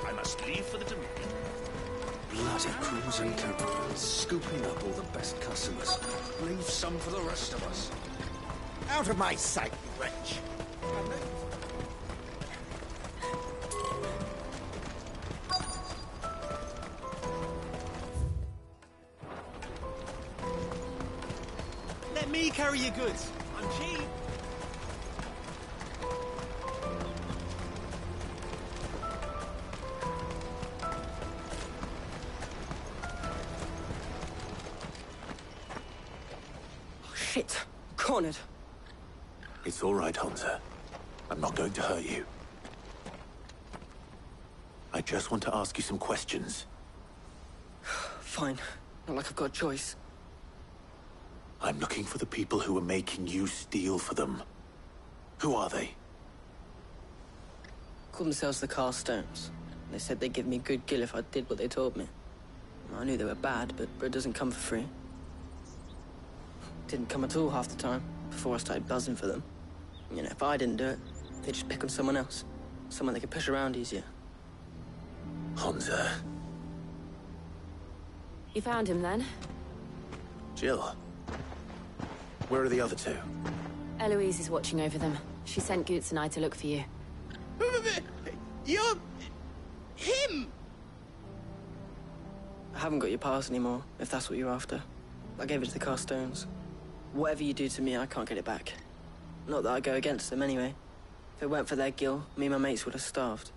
R: I must leave for the Dominion.
K: Bloody crimson caravan, scooping up all the best customers. Leave some for the rest of us.
R: Out of my sight, you wretch.
T: Let me carry your goods. I'm cheap.
A: Shit. Cornered.
B: It's all right, Hansa. I'm not going to hurt you. I just want to ask you some questions.
A: Fine. Not like I've got a choice.
B: I'm looking for the people who are making you steal for them. Who are they?
A: Called themselves the Carstones. They said they'd give me good gill if I did what they told me. I knew they were bad, but bread doesn't come for free. Didn't come at all half the time, before I started buzzing for them. You know, if I didn't do it, they'd just pick on someone else. Someone they could push around easier.
B: Hansa.
J: You found him then?
B: Jill. Where are the other two?
J: Eloise is watching over them. She sent Goots and I to look for you.
X: You're... him!
A: I haven't got your pass anymore, if that's what you're after. I gave it to the Carstones. Whatever you do to me, I can't get it back. Not that I go against them anyway. If it weren't for their gill, me and my mates would have starved.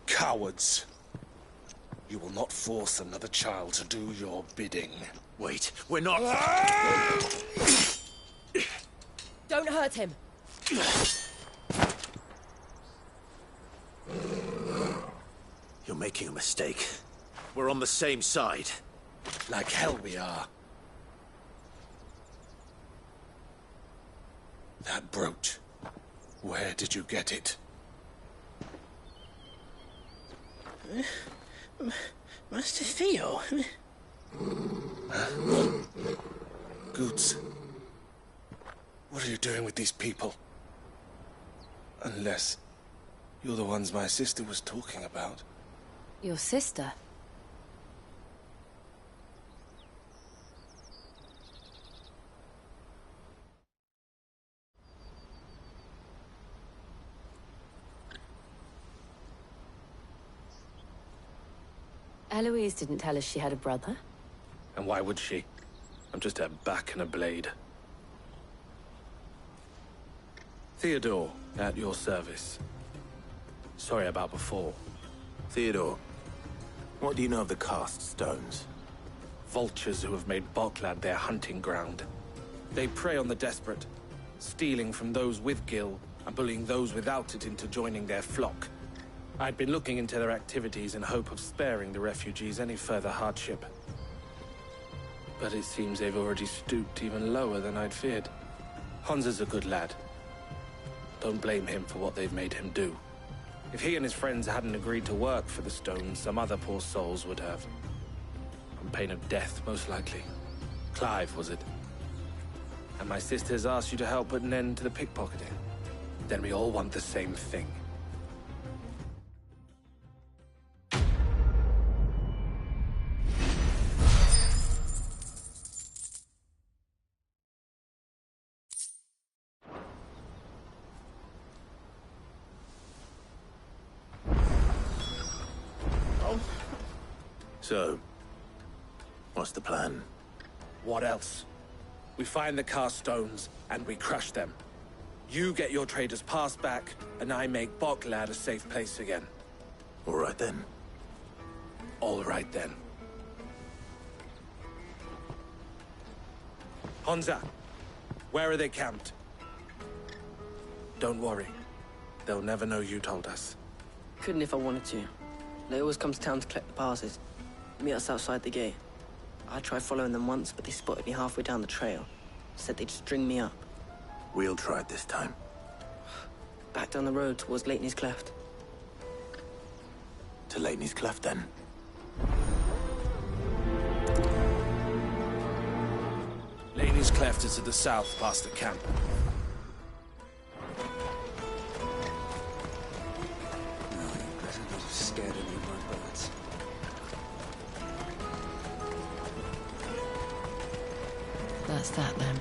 P: Cowards. You will not force another child to do your bidding.
B: Wait, we're not...
J: Don't hurt him!
B: You're making a mistake. We're on the same side.
P: Like hell we are. That brooch. Where did you get it?
X: Master Theo.
P: Goots. What are you doing with these people? Unless you're the ones my sister was talking about.
J: Your sister? Eloise didn't tell us she had a brother.
Y: And why would she? I'm just her back and a blade. Theodore, at your service. Sorry about before.
B: Theodore, what do you know of the cast stones?
Y: Vultures who have made Boklad their hunting ground. They prey on the desperate, stealing from those with gil and bullying those without it into joining their flock. I'd been looking into their activities in hope of sparing the refugees any further hardship. But it seems they've already stooped even lower than I'd feared. Hansa's a good lad. Don't blame him for what they've made him do. If he and his friends hadn't agreed to work for the stones, some other poor souls would have. On pain of death, most likely. Clive, was it? And my sisters asked you to help put an end to the pickpocketing. Then we all want the same thing.
B: So, what's the plan?
Y: What else? We find the cast stones, and we crush them. You get your trader's pass back, and I make Boklad a safe place again.
B: All right then.
Y: All right then. Hansa, where are they camped? Don't worry. They'll never know you told us.
A: Couldn't if I wanted to. They always come to town to collect the passes. Meet us outside the gate. I tried following them once, but they spotted me halfway down the trail. Said they'd string me up.
B: We'll try it this time.
A: Back down the road towards Leighton's Cleft.
B: To Laney's Cleft, then.
Y: Laney's Cleft is to the south, past the camp.
K: Scared of me, my bullets.
J: That's that then.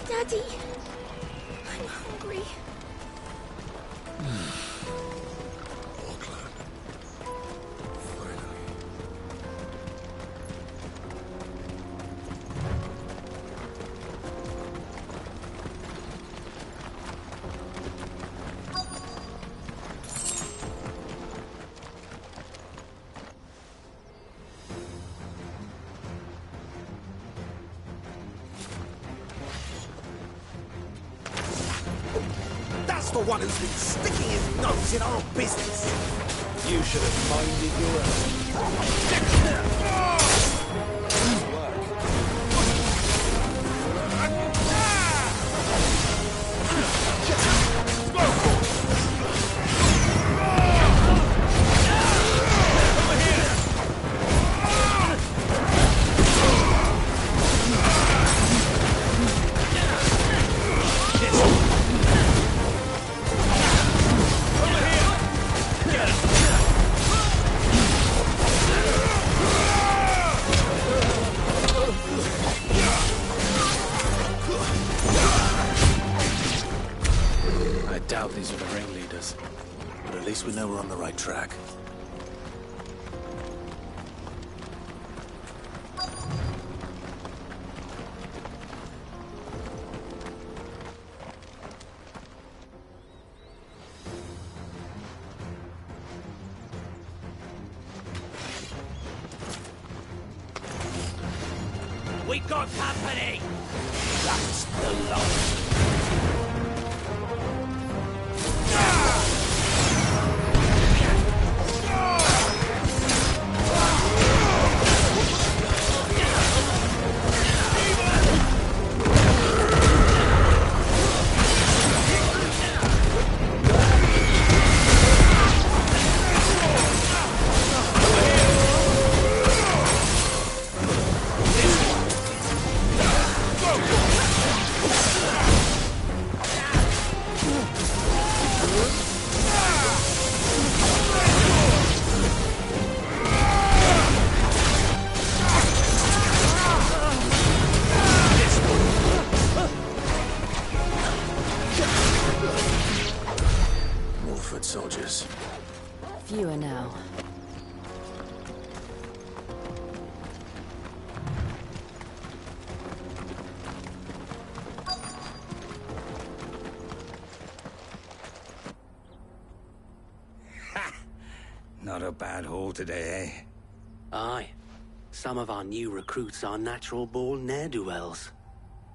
S: Daddy, I'm hungry.
K: That's the one who's been sticking his nose in our business.
Y: You should have minded your I doubt these are the ringleaders.
B: But at least we know we're on the right track.
K: We got company! That's the lot.
B: Soldiers.
J: Fewer now.
K: Not a bad haul today, eh?
D: Aye. Some of our new recruits are natural-born ne'er-do-wells.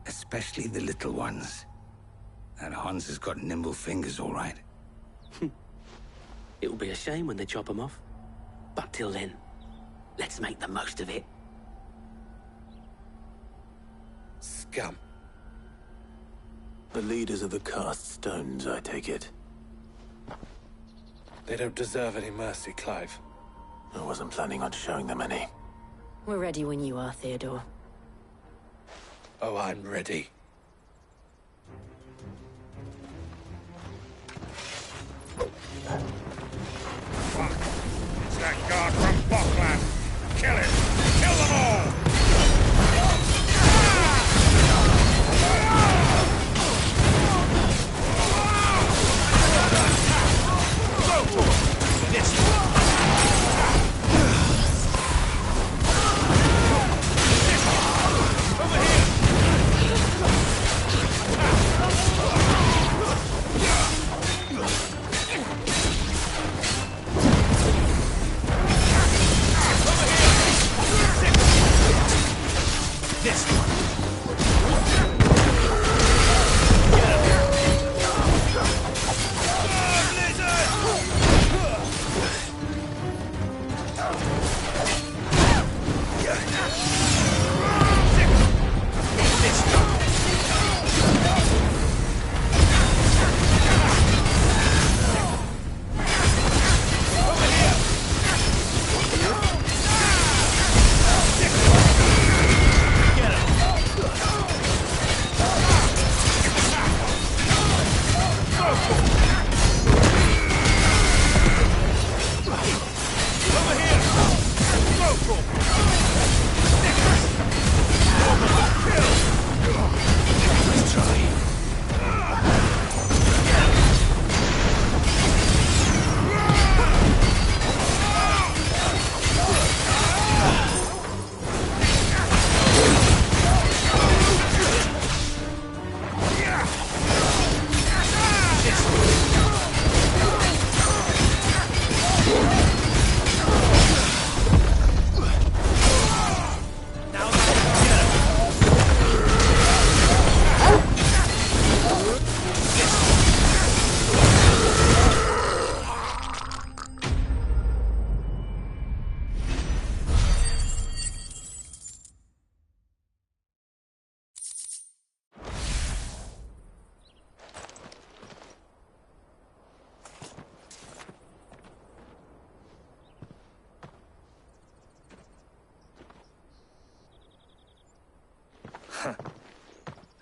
K: Especially the little ones. That Hans has got nimble fingers, all right.
D: It'll be a shame when they chop them off. But till then, let's make the most of it.
Y: Scum.
B: The leaders of the cast stones, I take it.
Y: They don't deserve any mercy, Clive.
B: I wasn't planning on showing them any.
J: We're ready when you are, Theodore.
Y: Oh, I'm ready.
R: It's that guard from Bokland. Kill him! Kill them all!
K: Over here!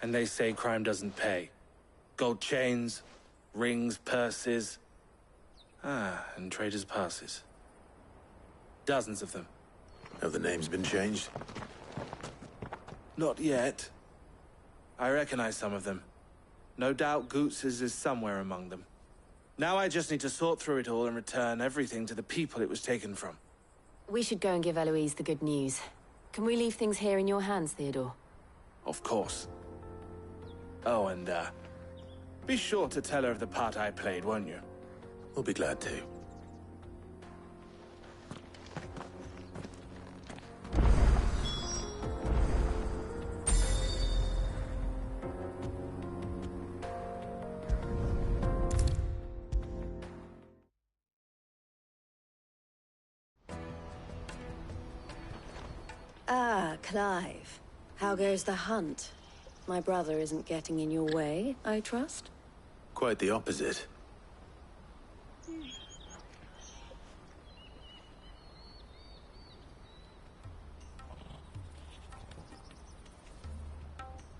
Y: And they say crime doesn't pay. Gold chains, rings, purses. And traders' passes. Dozens of them.
B: Have the names been changed?
Y: Not yet. I recognize some of them. No doubt Goots's is somewhere among them. Now I just need to sort through it all and return everything to the people it was taken from.
J: We should go and give Eloise the good news. Can we leave things here in your hands, Theodore?
Y: Of course. Oh, and, be sure to tell her of the part I played, won't you?
B: We'll be glad to.
C: Ah, Clive. How goes the hunt? My brother isn't getting in your way, I trust?
B: Quite the opposite.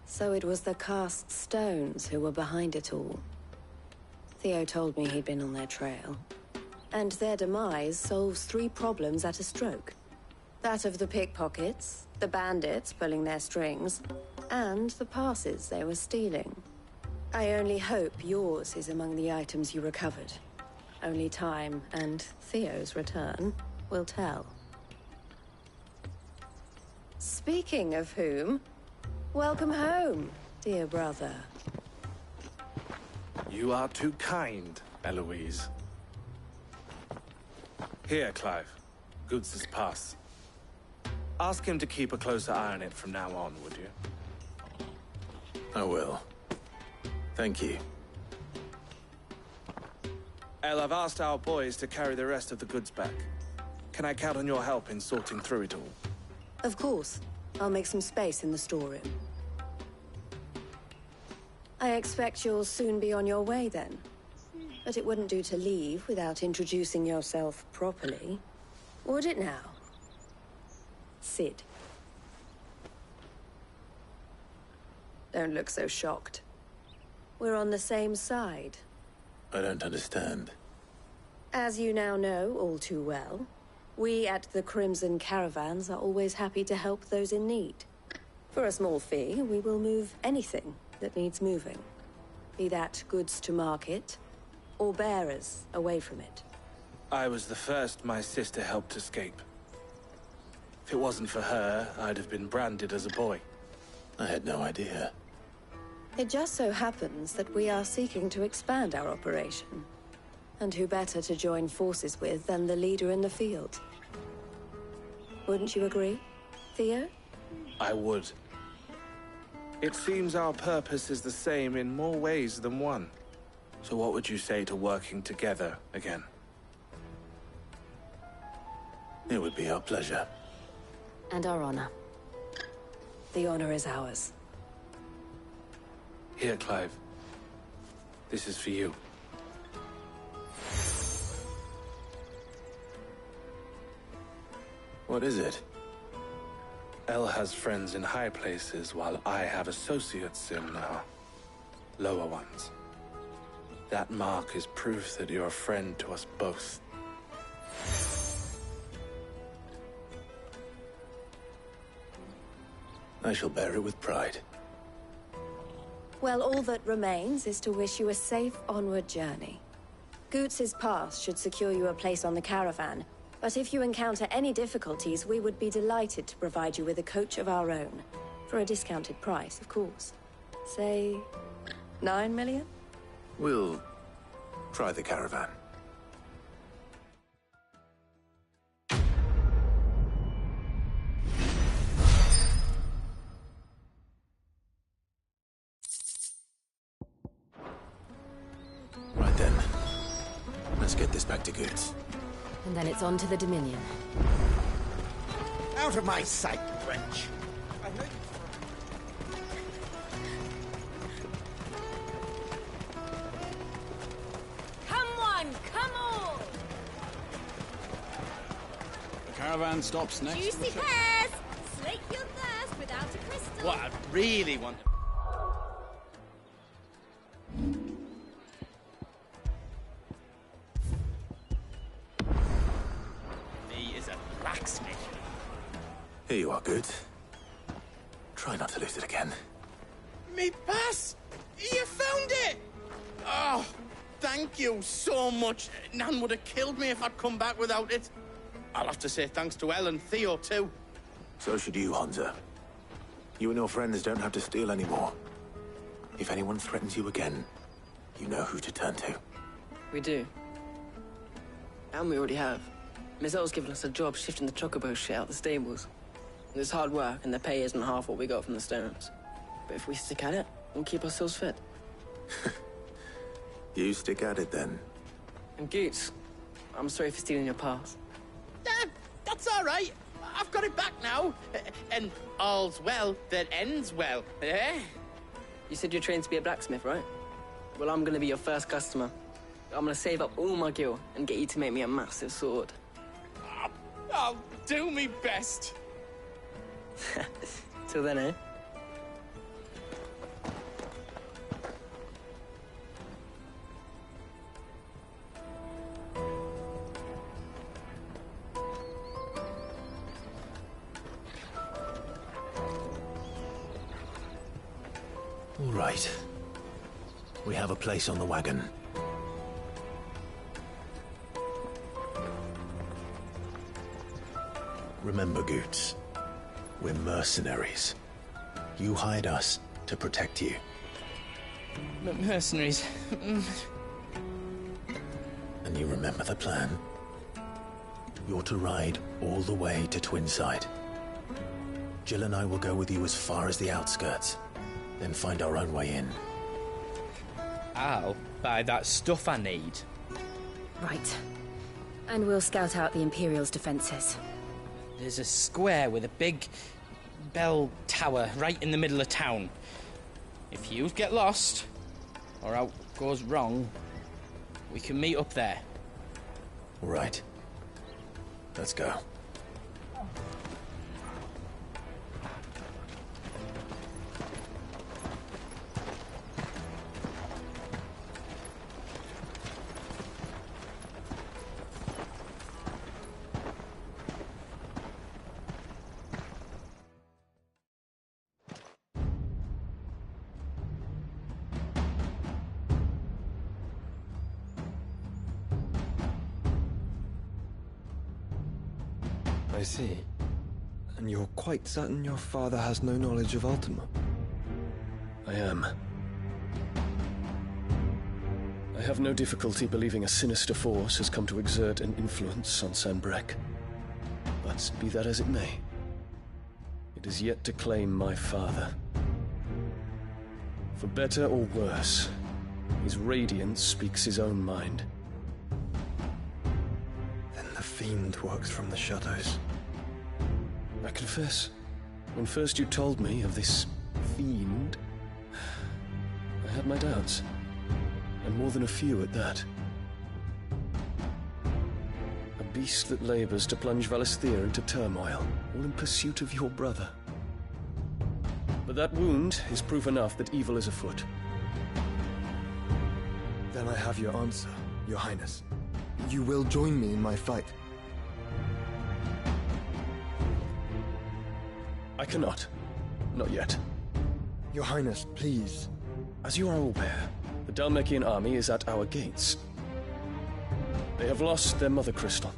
C: So it was the cast stones who were behind it all. Theo told me he'd been on their trail. And their demise solves 3 problems at a stroke. That of the pickpockets, the bandits pulling their strings, and the passes they were stealing. I only hope yours is among the items you recovered. Only time and Theo's return will tell. Speaking of whom, welcome home, dear brother.
Y: You are too kind, Eloise. Here, Clive. Goods' pass. Ask him to keep a closer eye on it from now on, would you?
B: I will. Thank you.
Y: El, I've asked our boys to carry the rest of the goods back. Can I count on your help in sorting through it all?
C: Of course. I'll make some space in the storeroom. I expect you'll soon be on your way then. But it wouldn't do to leave without introducing yourself properly. Would it now? Sid. Don't look so shocked. We're on the same side.
B: I don't understand.
C: As you now know all too well, we at the Crimson Caravans are always happy to help those in need. For a small fee, we will move anything that needs moving. Be that goods to market, or bearers away from it.
Y: I was the first my sister helped escape. If it wasn't for her, I'd have been branded as a boy.
B: I had no idea.
C: It just so happens that we are seeking to expand our operation. And who better to join forces with than the leader in the field? Wouldn't you agree, Theo?
Y: I would. It seems our purpose is the same in more ways than one. So what would you say to working together again?
B: It would be our pleasure.
C: And our honor. The honor is ours.
Y: Here, Clive. This is for you.
B: What is it?
Y: El has friends in high places, while I have associates in, lower ones. That mark is proof that you're a friend to us both.
B: I shall bear it with pride.
C: Well, all that remains is to wish you a safe onward journey. Goots's pass should secure you a place on the caravan, but if you encounter any difficulties, we would be delighted to provide you with a coach of our own. For a discounted price, of course. Say, 9 million?
B: We'll try the caravan. Right then. Let's get this back to Goods.
J: And then it's on to the Dominion.
R: Out of my sight, wench!
W: Come one, come all!
E: The caravan stops next.
W: Juicy pears! Slake your thirst without a crystal.
T: What I really want...
B: Here you are, Good. Try not to lose it again.
X: Me pass! You found it! Oh, thank you so much. Nan would have killed me if I'd come back without it. I'll have to say thanks to Elle and Theo, too.
B: So should you, Honza. You and your friends don't have to steal anymore. If anyone threatens you again, you know who to turn to.
A: We do. And we already have. Miss Elle's given us a job shifting the chocobo shit out the stables. It's hard work, and the pay isn't half what we got from the stones. But if we stick at it, we'll keep ourselves fit.
B: You stick at it, then.
A: And Goots, I'm sorry for stealing your pass.
X: That's all right. I've got it back now. And all's well that ends well, eh?
A: You said you're trained to be a blacksmith, right? Well, I'm gonna be your first customer. I'm gonna save up all my gil and get you to make me a massive sword.
X: I'll do me best.
A: Till then, eh?
B: All right. We have a place on the wagon. Remember, Goots, we're mercenaries. You hired us to protect you.
X: Mercenaries.
B: And you remember the plan? You're to ride all the way to Twinside. Jill and I will go with you as far as the outskirts, then find our own way in.
M: I'll buy that stuff I need.
J: Right. And we'll scout out the Imperial's defenses.
M: There's a square with a big bell tower right in the middle of town. If you get lost, or out goes wrong, we can meet up there.
B: All right. Let's go.
N: I see. And you're quite certain your father has no knowledge of Ultima?
O: I am. I have no difficulty believing a sinister force has come to exert an influence on Sanbreque. But be that as it may, it is yet to claim my father. For better or worse, his radiance speaks his own mind.
N: Then the fiend works from the shadows.
O: I confess, when first you told me of this fiend, I had my doubts, and more than a few at that. A beast that labors to plunge Valisthea into turmoil, all in pursuit of your brother. But that wound is proof enough that evil is afoot.
N: Then I have your answer, Your Highness. You will join me in my fight.
O: I cannot. Not yet.
N: Your Highness, please.
O: As you are aware, the Dhalmekian army is at our gates. They have lost their mother crystal,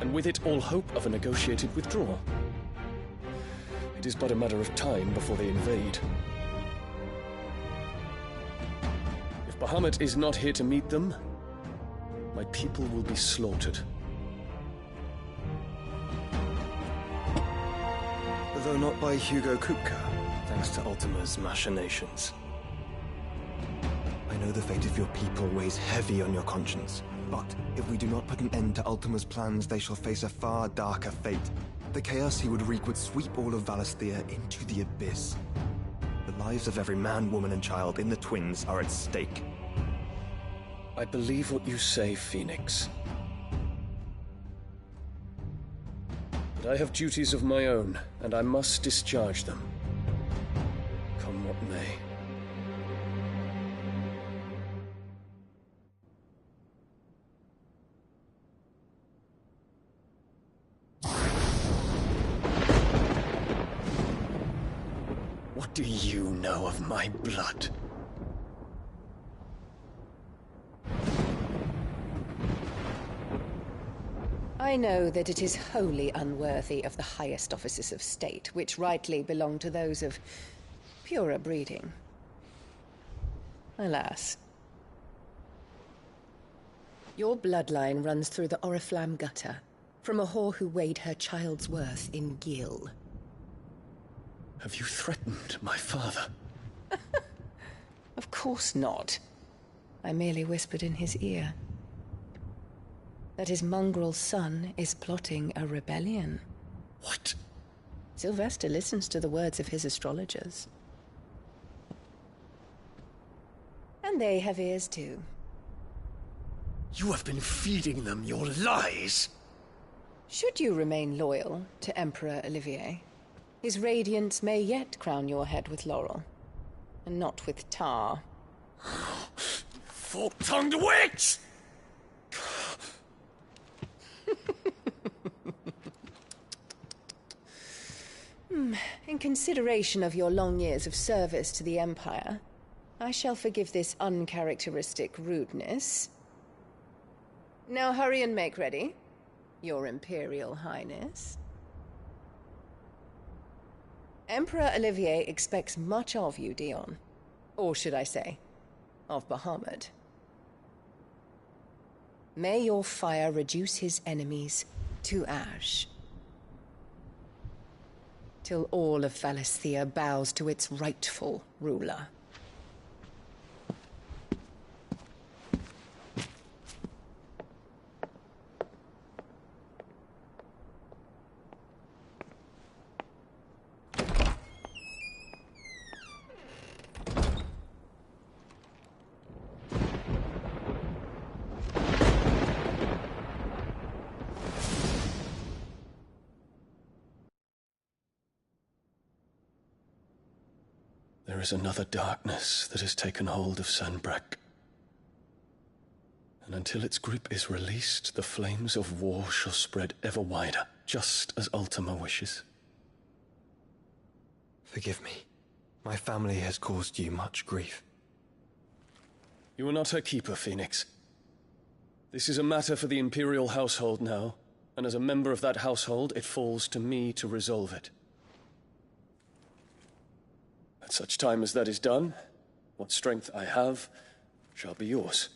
O: and with it all hope of a negotiated withdrawal. It is but a matter of time before they invade. If Bahamut is not here to meet them, my people will be slaughtered.
N: Though not by Hugo Kupka, thanks to Ultima's machinations. I know the fate of your people weighs heavy on your conscience, but if we do not put an end to Ultima's plans, they shall face a far darker fate. The chaos he would wreak would sweep all of Valisthea into the abyss. The lives of every man, woman, and child in the Twins are at stake.
O: I believe what you say, Phoenix. But I have duties of my own, and I must discharge them. Come what may.
N: do you know of my blood?
G: I know that it is wholly unworthy of the highest offices of state, which rightly belong to those of purer breeding. Alas. Your bloodline runs through the Oriflamme gutter, from a whore who weighed her child's worth in gill.
N: Have you threatened my father?
G: Of course not. I merely whispered in his ear that his mongrel son is plotting a rebellion.
N: What?
G: Sylvester listens to the words of his astrologers. And they have ears too.
N: You have been feeding them your lies!
G: Should you remain loyal to Emperor Olivier, his radiance may yet crown your head with laurel, and not with tar.
N: Fork-tongued witch!
G: In consideration of your long years of service to the Empire, I shall forgive this uncharacteristic rudeness. Now hurry and make ready, Your Imperial Highness. Emperor Olivier expects much of you, Dion. Or should I say, of Bahamut. May your fire reduce his enemies to ash, till all of Valisthea bows to its rightful ruler.
N: There is another darkness that has taken hold of Sanbreque. And until its grip is released, the flames of war shall spread ever wider, just as Ultima wishes. Forgive me. My family has caused you much grief.
O: You are not her keeper, Phoenix. This is a matter for the Imperial household now, and as a member of that household, it falls to me to resolve it. At such time as that is done, what strength I have shall be yours.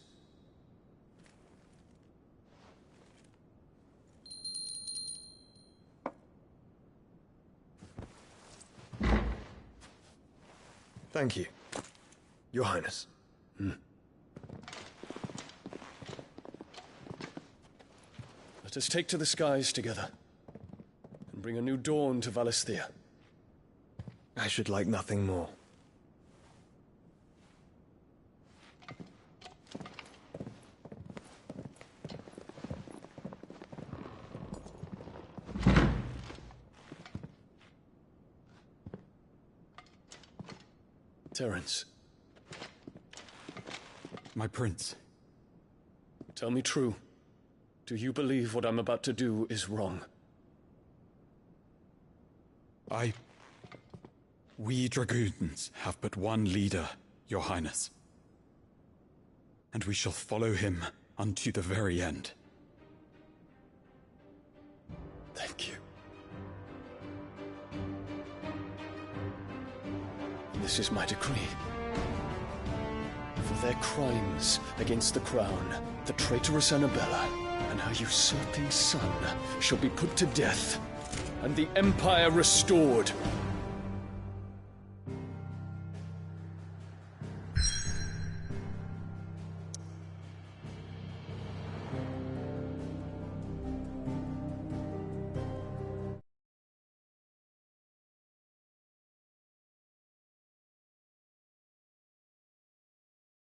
N: Thank you, Your Highness.
O: Let us take to the skies together, and bring a new dawn to Valisthea.
N: I should like nothing more.
O: Terence.
E: My prince.
O: Tell me true. Do you believe what I'm about to do is wrong?
E: We dragoons have but one leader, Your Highness. And we shall follow him unto the very end.
O: Thank you. This is my decree. For their crimes against the crown, the traitorous Annabella and her usurping son shall be put to death, and the Empire restored.